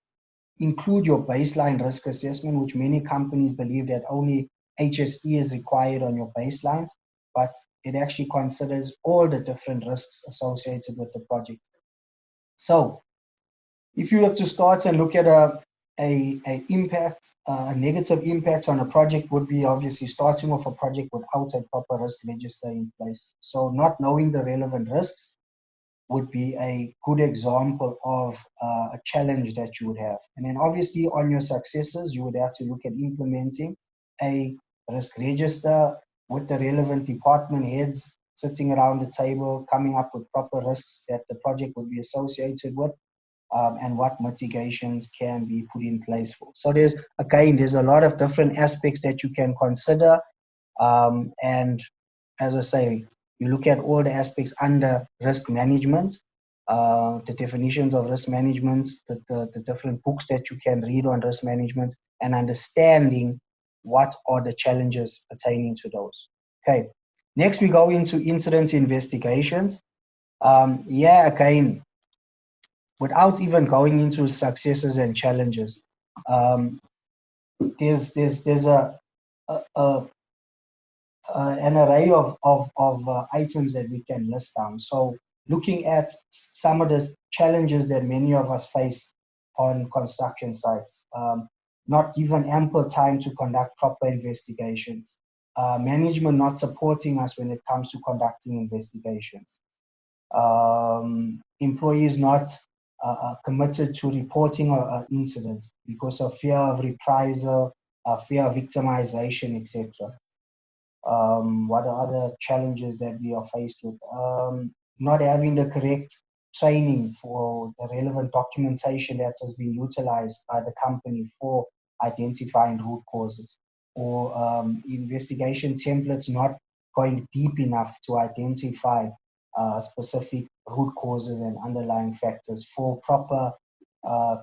include your baseline risk assessment, which many companies believe that only HSE is required on your baselines, but it actually considers all the different risks associated with the project. So if you have to start and look at a negative impact on a project would be obviously starting off a project without a proper risk register in place. So not knowing the relevant risks would be a good example of a challenge that you would have. And then obviously on your successes, you would have to look at implementing a risk register with the relevant department heads sitting around the table, coming up with proper risks that the project would be associated with, and what mitigations can be put in place for. So there's a lot of different aspects that you can consider. And as I say, You look at all the aspects under risk management, the definitions of risk management, the different books that you can read on risk management, and understanding what are the challenges pertaining to those. Okay, next we go into incident investigations. Again, without even going into successes and challenges, there's an array of items that we can list down. So looking at some of the challenges that many of us face on construction sites, not given ample time to conduct proper investigations, management not supporting us when it comes to conducting investigations, employees not committed to reporting incidents because of fear of reprisal, fear of victimization, etc. What are other challenges that we are faced with? Not having the correct training for the relevant documentation that has been utilized by the company for identifying root causes, or investigation templates not going deep enough to identify specific root causes and underlying factors for proper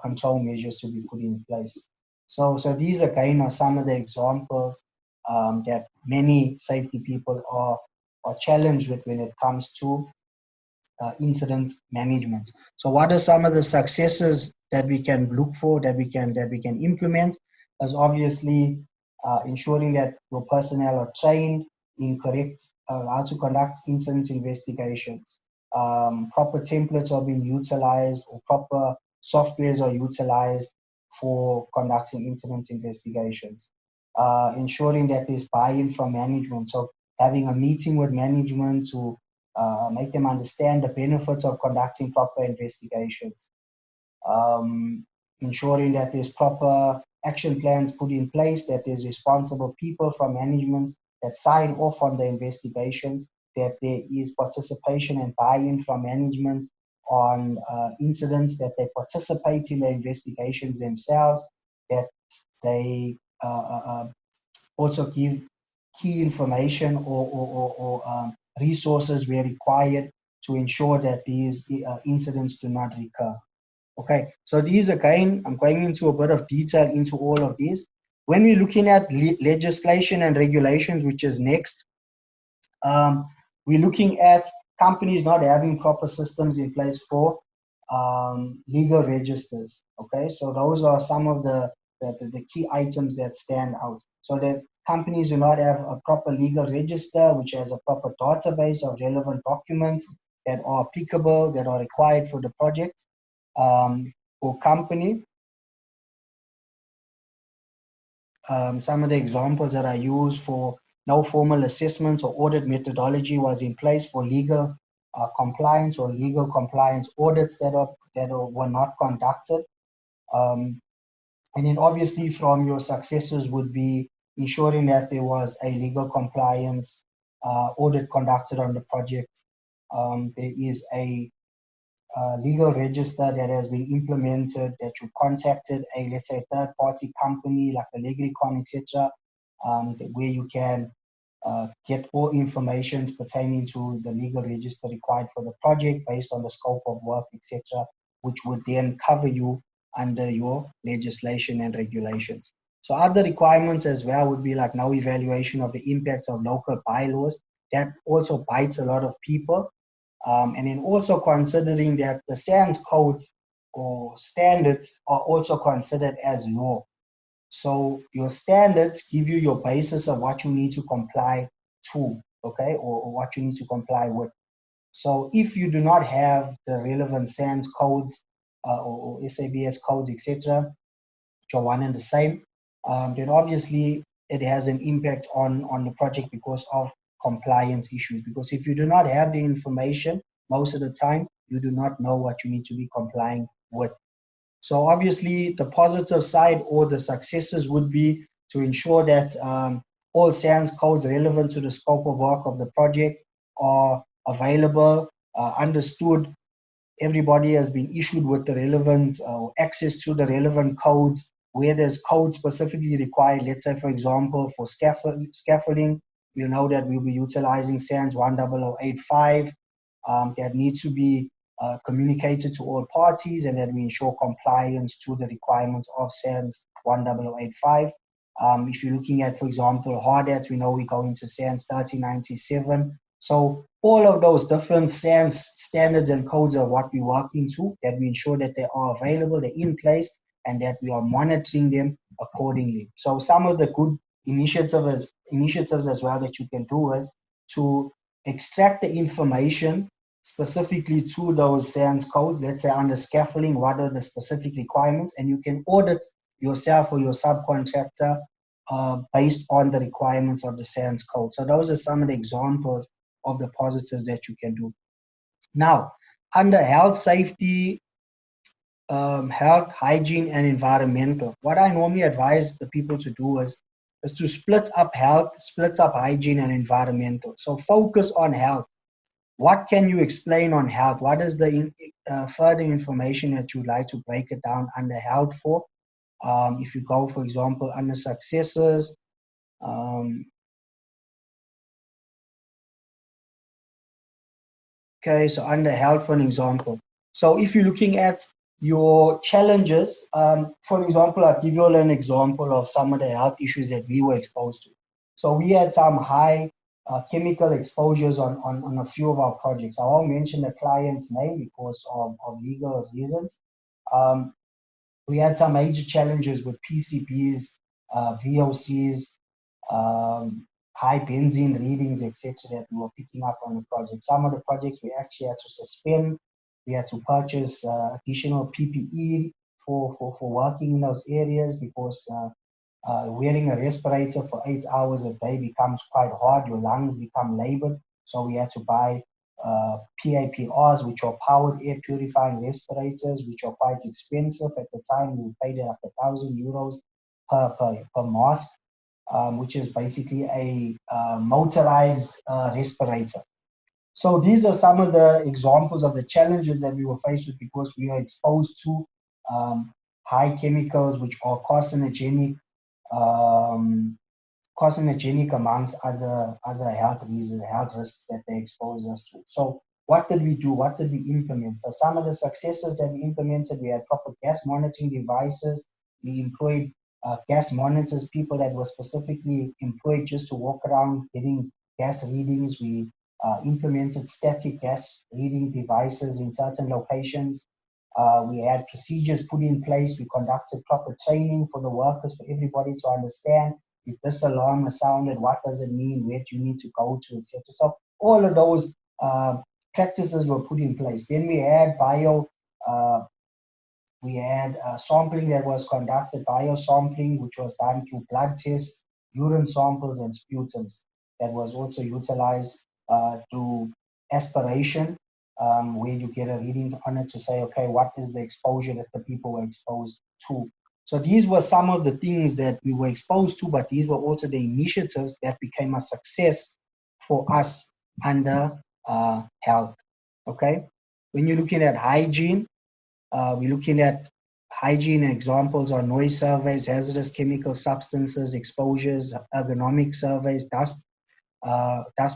control measures to be put in place. So these again are some of the examples that many safety people are challenged with when it comes to incident management. So what are some of the successes that we can look for, that we can implement? Is obviously ensuring that your personnel are trained in correct how to conduct incident investigations. Proper templates are being utilized, or proper softwares are utilized for conducting incident investigations. Ensuring that there's buy-in from management. So having a meeting with management to make them understand the benefits of conducting proper investigations. Ensuring that there's proper action plans put in place, that there's responsible people from management that sign off on the investigations, that there is participation and buy-in from management on incidents, that they participate in the investigations themselves, that they also give key information or resources where required to ensure that these incidents do not recur. Okay, so these again, I'm going into a bit of detail into all of these. When we're looking at legislation and regulations, which is next, we're looking at companies not having proper systems in place for legal registers. Okay, so those are some of the key items that stand out. So that companies do not have a proper legal register, which has a proper database of relevant documents that are applicable, that are required for the project or company. Some of the examples that I use for no formal assessments or audit methodology was in place for legal compliance or legal compliance audits that were not conducted. And then obviously from your successors would be ensuring that there was a legal compliance audit conducted on the project. There is a legal register that has been implemented, that you contacted a, let's say, third-party company like a Legricon, etc., where you can get all information pertaining to the legal register required for the project based on the scope of work, etc., which would then cover you under your legislation and regulations. So other requirements as well would be like no evaluation of the impacts of local bylaws. That also bites a lot of people. And then also considering that the SANS codes or standards are also considered as law. So your standards give you your basis of what you need to comply to, okay, or what you need to comply with. So if you do not have the relevant SANS codes or SABS codes, etc., which are one and the same, then obviously it has an impact on the project because of compliance issues. Because if you do not have the information, most of the time, you do not know what you need to be complying with. So obviously the positive side or the successes would be to ensure that all SANS codes relevant to the scope of work of the project are available, understood. Everybody has been issued with the relevant access to the relevant codes, where there's codes specifically required, let's say, for example, for scaffolding, you know that we'll be utilizing SANS 10085. That needs to be communicated to all parties, and that we ensure compliance to the requirements of SANS 10085. If you're looking at, for example, hard hats, we know we go into SANS 3097. So all of those different SANS standards and codes are what we're working to, that we ensure that they are available, they're in place, and that we are monitoring them accordingly. So some of the good initiatives as well that you can do is to extract the information specifically to those SANS codes. Let's say under scaffolding, what are the specific requirements, and you can audit yourself or your subcontractor based on the requirements of the SANS code. So those are some of the examples of the positives that you can do. Now, under health, safety, health, hygiene, and environmental, what I normally advise the people to do is to split up health, split up hygiene, and environmental. So focus on health. What can you explain on health? What is the further information that you'd like to break it down under health for? If you go, for example, under successes, okay, so under health, for an example. So if you're looking at your challenges, for example, I'll give you all an example of some of the health issues that we were exposed to. So we had some high chemical exposures on a few of our projects. I won't mention the client's name because of legal reasons. We had some major challenges with PCBs, VOCs, high benzene readings, etc., that we were picking up on the project. Some of the projects we actually had to suspend. We had to purchase additional PPE for working in those areas because wearing a respirator for 8 hours a day becomes quite hard. Your lungs become labored. So we had to buy PAPRs, which are powered air purifying respirators, which are quite expensive. At the time, we paid like €1,000 per mask, which is basically a motorized respirator. So these are some of the examples of the challenges that we were faced with because we are exposed to high chemicals, which are carcinogenic amongst other health reasons, health risks that they expose us to. So what did we do? What did we implement? So some of the successes that we implemented, we had proper gas monitoring devices. We employed gas monitors, people that were specifically employed just to walk around getting gas readings. We implemented static gas reading devices in certain locations. We had procedures put in place. We conducted proper training for the workers, for everybody to understand if this alarm is sounded, what does it mean, where do you need to go to, etc. So all of those practices were put in place. Then we had sampling that was conducted, biosampling, which was done through blood tests, urine samples, and sputums. That was also utilized through aspiration, where you get a reading on it to say, okay, what is the exposure that the people were exposed to? So these were some of the things that we were exposed to, but these were also the initiatives that became a success for us under health, okay? When you're looking at hygiene, we're looking at hygiene examples are noise surveys, hazardous chemical substances, exposures, ergonomic surveys, dust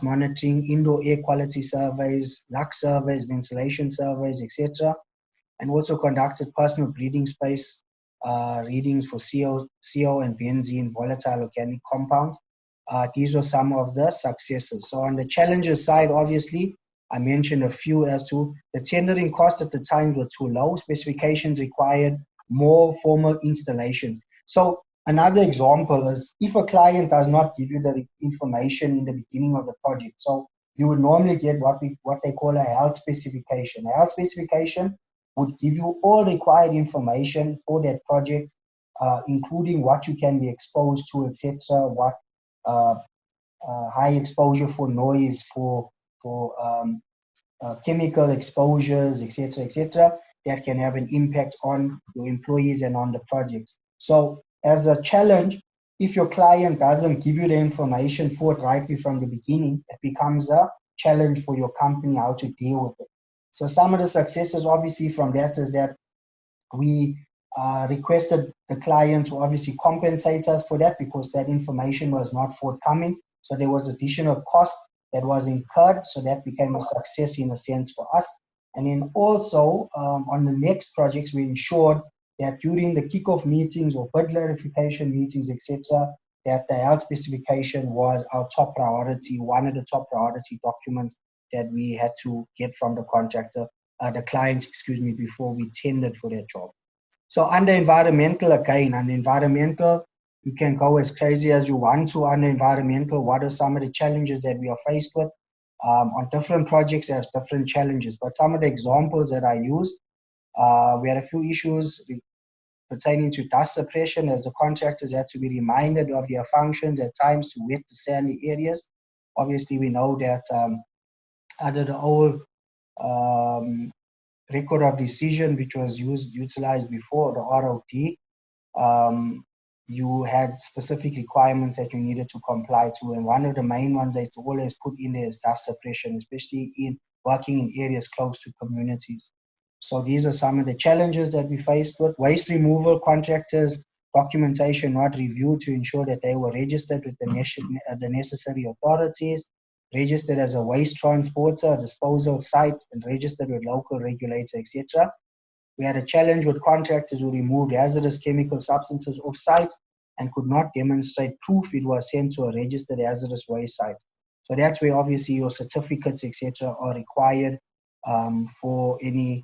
monitoring, indoor air quality surveys, lux surveys, ventilation surveys, etc. And also conducted personal breathing space readings for CO and benzene, volatile organic compounds. These were some of the successes. So on the challenges side, obviously, I mentioned a few as to the tendering costs at the time were too low. Specifications required more formal installations. So another example is if a client does not give you the information in the beginning of the project, so you would normally get what they call a health specification. A health specification would give you all required information for that project, including what you can be exposed to, etc., what high exposure for noise, for chemical exposures, etc., that can have an impact on your employees and on the projects. So as a challenge, if your client doesn't give you the information forthrightly from the beginning, it becomes a challenge for your company how to deal with it. So some of the successes obviously from that is that we requested the client to obviously compensate us for that because that information was not forthcoming. So there was additional cost that was incurred, so that became a success in a sense for us. And then also on the next projects, we ensured that during the kickoff meetings or bid clarification meetings, etc., that the health specification was our top priority, one of the top priority documents that we had to get from the contractor, the clients, excuse me, before we tendered for that job. So under environmental, again, under environmental, you can go as crazy as you want to under environmental. What are some of the challenges that we are faced with? On different projects, there's different challenges, but some of the examples that I used, we had a few issues pertaining to dust suppression, as the contractors had to be reminded of their functions at times to wet the sandy areas. Obviously, we know that under the old record of decision, which was utilized before the ROD, you had specific requirements that you needed to comply to, and one of the main ones that you always put in there is dust suppression, especially in working in areas close to communities. So these are some of the challenges that we faced with. Waste removal contractors, documentation not reviewed to ensure that they were registered with the necessary authorities, registered as a waste transporter, disposal site, and registered with local regulator, etc. We had a challenge with contractors who removed hazardous chemical substances off-site and could not demonstrate proof it was sent to a registered hazardous waste site. So that's where obviously your certificates, etc., are required for any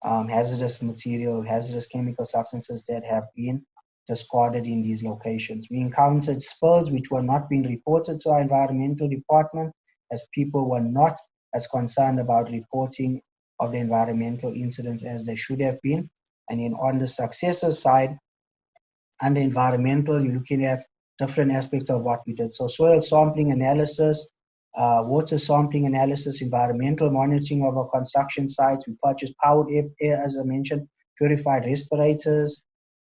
hazardous material, hazardous chemical substances that have been discarded in these locations. We encountered spills which were not being reported to our environmental department, as people were not as concerned about reporting of the environmental incidents as they should have been. And then on the successor side, under environmental, you're looking at different aspects of what we did. So soil sampling analysis, water sampling analysis, environmental monitoring of our construction sites. We purchased powered air, as I mentioned, purified respirators.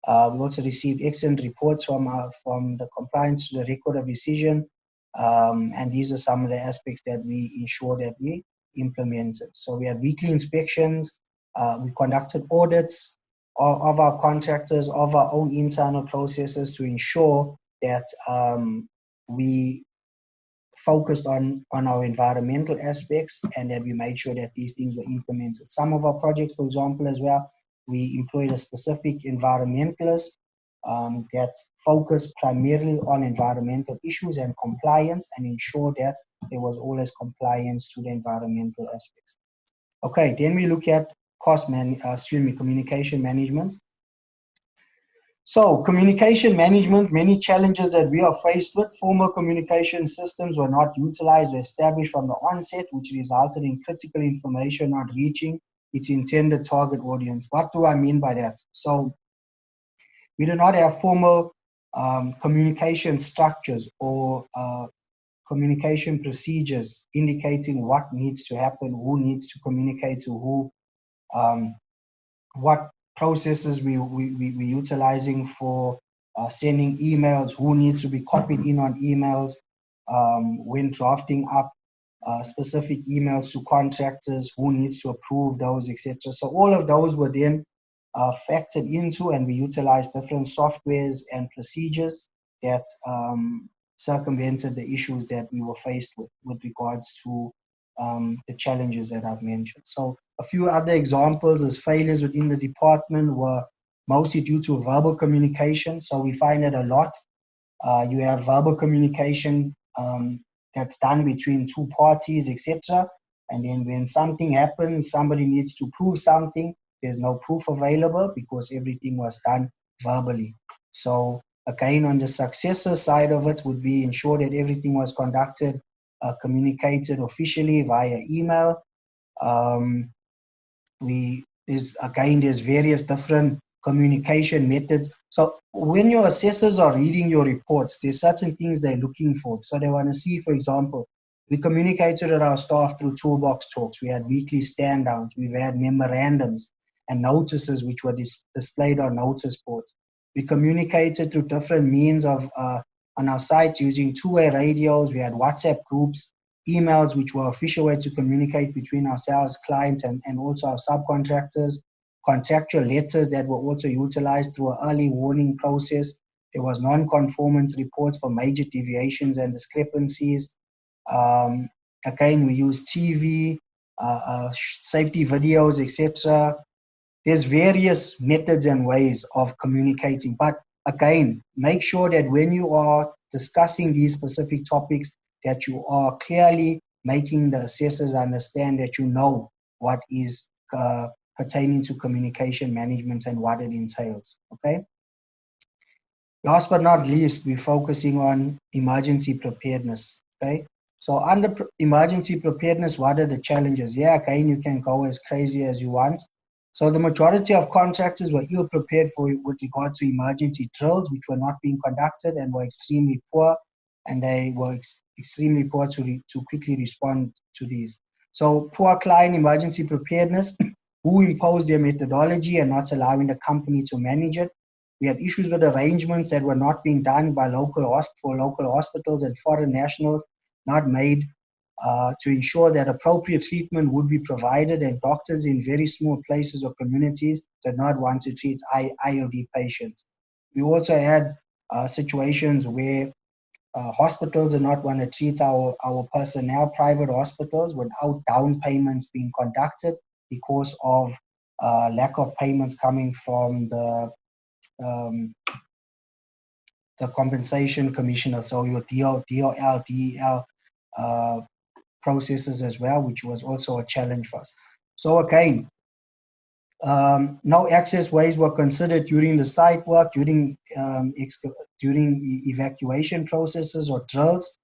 We also received excellent reports from the compliance to the record of decision. And these are some of the aspects that we ensure that we implemented. So we had weekly inspections. We conducted audits of our contractors, of our own internal processes to ensure that we focused on our environmental aspects and that we made sure that these things were implemented. Some of our projects, for example, as well, we employed a specific environmentalist that focused primarily on environmental issues and compliance and ensure that there was always compliance to the environmental aspects. Okay, then we look at communication management. So communication management, many challenges that we are faced with. Formal communication systems were not utilized or established from the onset, which resulted in critical information not reaching its intended target audience. What do I mean by that? So we do not have formal communication structures or communication procedures indicating what needs to happen, who needs to communicate to who, what processes we utilizing for sending emails, who needs to be copied in on emails when drafting up specific emails to contractors, who needs to approve those, etc. So all of those were then factored into, and we utilized different softwares and procedures that circumvented the issues that we were faced with regards to the challenges that I've mentioned. So a few other examples as failures within the department were mostly due to verbal communication. So we find that a lot. You have verbal communication that's done between two parties, etc. And then when something happens, somebody needs to prove something, there's no proof available because everything was done verbally. So again, on the successor side of it would be ensure that everything was conducted, communicated officially via email. There's various different communication methods. So when your assessors are reading your reports, there's certain things they're looking for. So they want to see, for example, we communicated with our staff through toolbox talks. We had weekly stand downs. We've had memorandums and notices which were displayed on notice boards. We communicated through different means of on our sites using two-way radios. We had WhatsApp groups, emails, which were official way to communicate between ourselves, clients, and also our subcontractors, contractual letters that were also utilized through an early warning process There was non-conformance reports for major deviations and discrepancies. Again, we use TV, safety videos, etc. There's various methods and ways of communicating, but again, make sure that when you are discussing these specific topics, that you are clearly making the assessors understand that you know what is pertaining to communication management and what it entails, okay? Last but not least, we're focusing on emergency preparedness, okay? So under emergency preparedness, what are the challenges? Yeah, again, you can go as crazy as you want. So the majority of contractors were ill prepared with regard to emergency drills, which were not being conducted and were extremely poor, and they were extremely poor to quickly respond to these. So poor client emergency preparedness, who imposed their methodology and not allowing the company to manage it. We have issues with arrangements that were not being done by local hospitals and foreign nationals, not made to ensure that appropriate treatment would be provided, and doctors in very small places or communities did not want to treat IOD patients. We also had situations where hospitals did not want to treat our personnel, private hospitals, without down payments being conducted because of lack of payments coming from the compensation commissioner, so your DOL, DEL processes as well, which was also a challenge for us. So again, no access ways were considered during the site work, during evacuation processes or drills.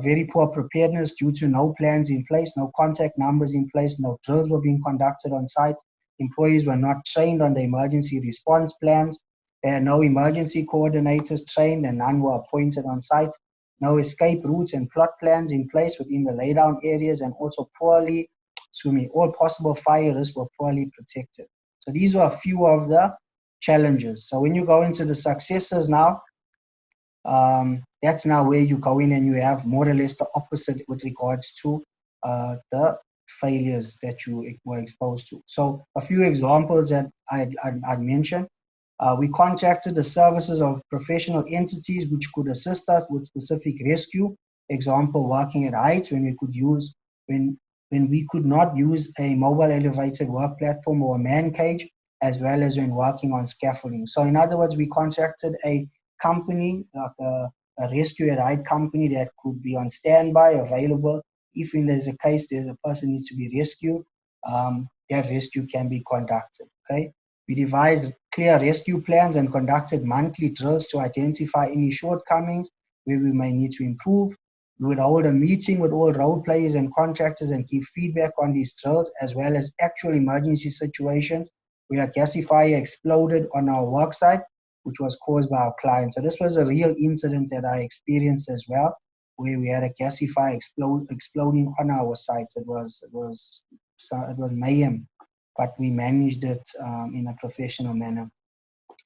Very poor preparedness due to no plans in place, no contact numbers in place, no drills were being conducted on site. Employees were not trained on the emergency response plans. There are no emergency coordinators trained and none were appointed on site. No escape routes and plot plans in place within the laydown areas, and also all possible fire risks were poorly protected. So these were a few of the challenges. So when you go into the successes now, that's now where you go in and you have more or less the opposite with regards to the failures that you were exposed to. So a few examples that I'd mention. We contacted the services of professional entities which could assist us with specific rescue. Example, working at heights when we could not use a mobile elevated work platform or a man cage, as well as when working on scaffolding. So in other words, we contacted a company, like a rescue at height company that could be on standby, available. If there's a case there's a person needs to be rescued, that rescue can be conducted, okay? We devised clear rescue plans and conducted monthly drills to identify any shortcomings where we may need to improve. We would hold a meeting with all role players and contractors and give feedback on these drills, as well as actual emergency situations where a gasifier exploded on our work site, which was caused by our client. So this was a real incident that I experienced as well, where we had a gasifier exploding on our sites. It was mayhem, but we managed it in a professional manner.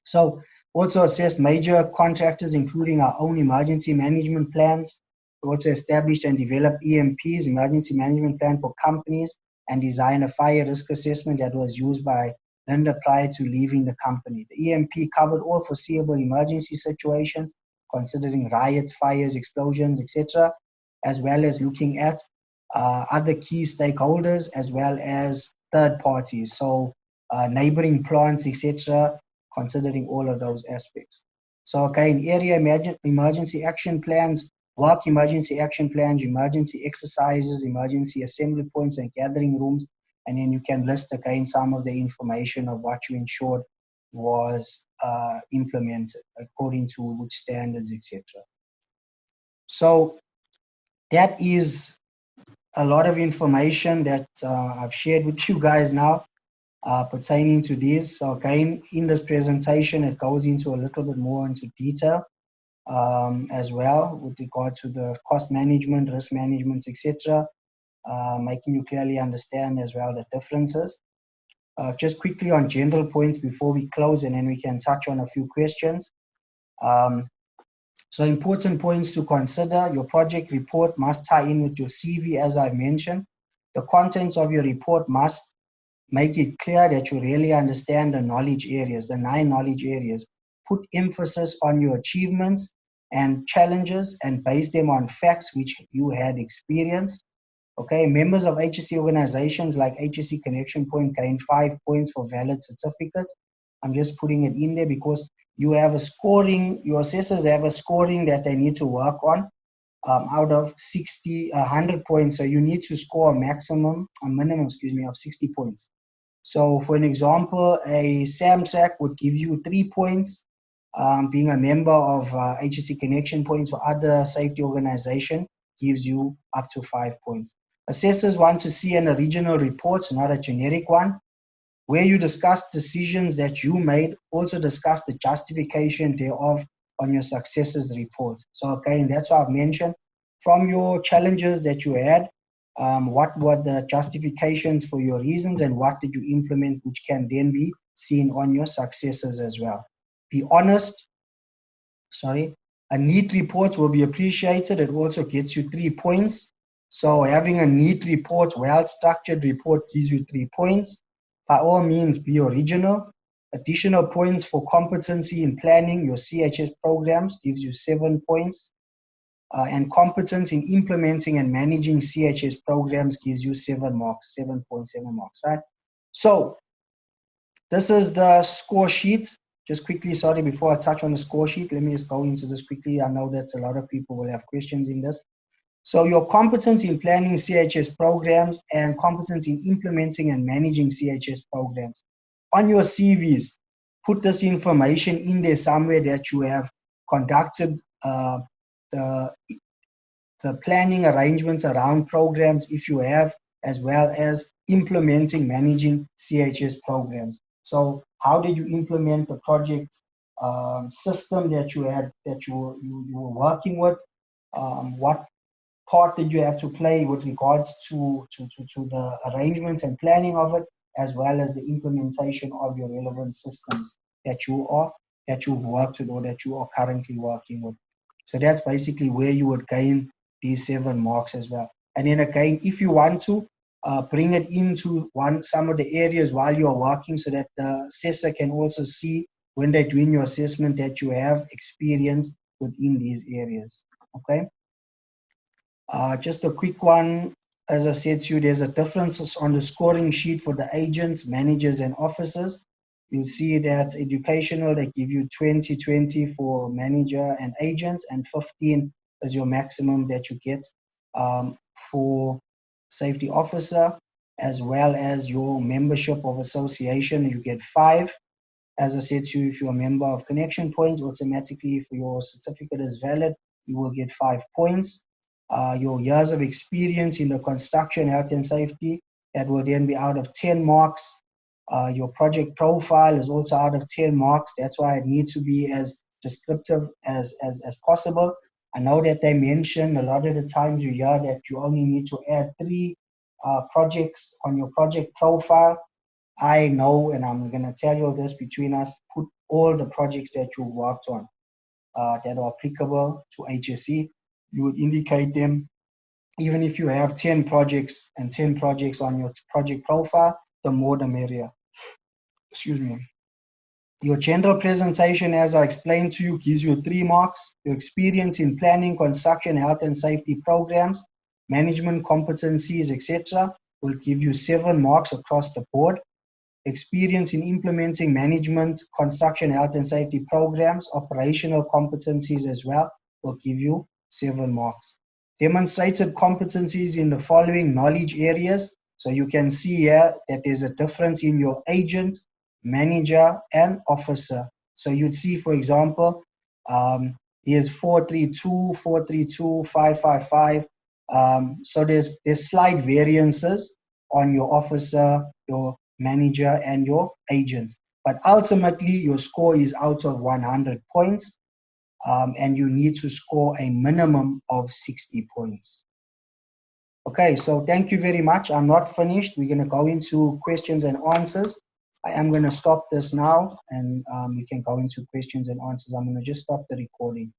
So also assessed major contractors, including our own emergency management plans. We also established and developed EMPs, emergency management plan for companies, and designed a fire risk assessment that was used by Linda prior to leaving the company. The EMP covered all foreseeable emergency situations, considering riots, fires, explosions, etc., as well as looking at other key stakeholders as well as third parties, so neighboring plants, etc., considering all of those aspects. So again, area emergency action plans, work emergency action plans, emergency exercises, emergency assembly points and gathering rooms, and then you can list again some of the information of what you ensured was implemented according to which standards, etc. So that is a lot of information that I've shared with you guys now pertaining to this. So again, in this presentation, it goes into a little bit more into detail as well with regard to the cost management, risk management, etc., making you clearly understand as well the differences. Just quickly on general points before we close, and then we can touch on a few questions. So important points to consider: your project report must tie in with your CV, as I mentioned. The contents of your report must make it clear that you really understand the knowledge areas, the 9 knowledge areas. put emphasis on your achievements and challenges and base them on facts which you had experienced. Okay, members of HSE organizations like HSE Connection Point gain 5 points for valid certificates. I'm just putting it in there because you have a scoring, your assessors have a scoring that they need to work on out of 100 points. So you need to score a minimum, of 60 points. So for an example, a SAMSAC would give you 3 points. Being a member of HSE Connection Points or other safety organization gives you up to 5 points. Assessors want to see an original report, not a generic one, where you discuss decisions that you made, also discuss the justification thereof on your successes report. So again, that's what I've mentioned. From your challenges that you had, what were the justifications for your reasons and what did you implement, which can then be seen on your successes as well. Be honest. A neat report will be appreciated. It also gets you 3 points. So having a neat report, well-structured report gives you 3 points. By all means, be original. Additional points for competency in planning your CHS programs gives you 7 points. And competence in implementing and managing CHS programs gives you 7 marks, 7.7 marks, right? So this is the score sheet. Just quickly, sorry, before I touch on the score sheet, let me just go into this quickly. I know that a lot of people will have questions in this. So your competence in planning CHS programs and competence in implementing and managing CHS programs. On your CVs, put this information in there somewhere that you have conducted the planning arrangements around programs if you have, as well as implementing, managing CHS programs. So how did you implement the project system that you had, that you were working with? What part did you have to play with regards to the arrangements and planning of it, as well as the implementation of your relevant systems that you've worked with or that you are currently working with. So that's basically where you would gain these 7 marks as well. And then again, if you want to bring it into some of the areas while you're working, so that the assessor can also see when they're doing your assessment that you have experience within these areas. Okay. Just a quick one. As I said to you, there's a difference on the scoring sheet for the agents, managers, and officers. You'll see that educational, they give you 20 for manager and agents, and 15 is your maximum that you get for safety officer, as well as your membership of association, you get 5. As I said to you, if you're a member of Connection Points, automatically if your certificate is valid, you will get 5 points. Your years of experience in the construction, health and safety, that will then be out of 10 marks. Your project profile is also out of 10 marks. That's why it needs to be as descriptive as possible. I know that they mentioned a lot of the times you hear that you only need to add 3 projects on your project profile. I know, and I'm going to tell you all this between us, put all the projects that you worked on that are applicable to HSE. You would indicate them. Even if you have 10 projects and 10 projects on your project profile, the more the merrier. Excuse me. Your general presentation, as I explained to you, gives you 3 marks. Your experience in planning, construction, health and safety programs, management competencies, etc., will give you 7 marks across the board. Experience in implementing management, construction, health and safety programs, operational competencies as well, will give you 7 marks. Demonstrated competencies in the following knowledge areas. So you can see here that there's a difference in your agent, manager, and officer. So you'd see, for example, here's 432, 432, 555. So there's slight variances on your officer, your manager, and your agent. But ultimately, your score is out of 100 points, and you need to score a minimum of 60 points. Okay, so thank you very much. I'm not finished. We're going to go into questions and answers. I am going to stop this now, and we can go into questions and answers. I'm going to just stop the recording.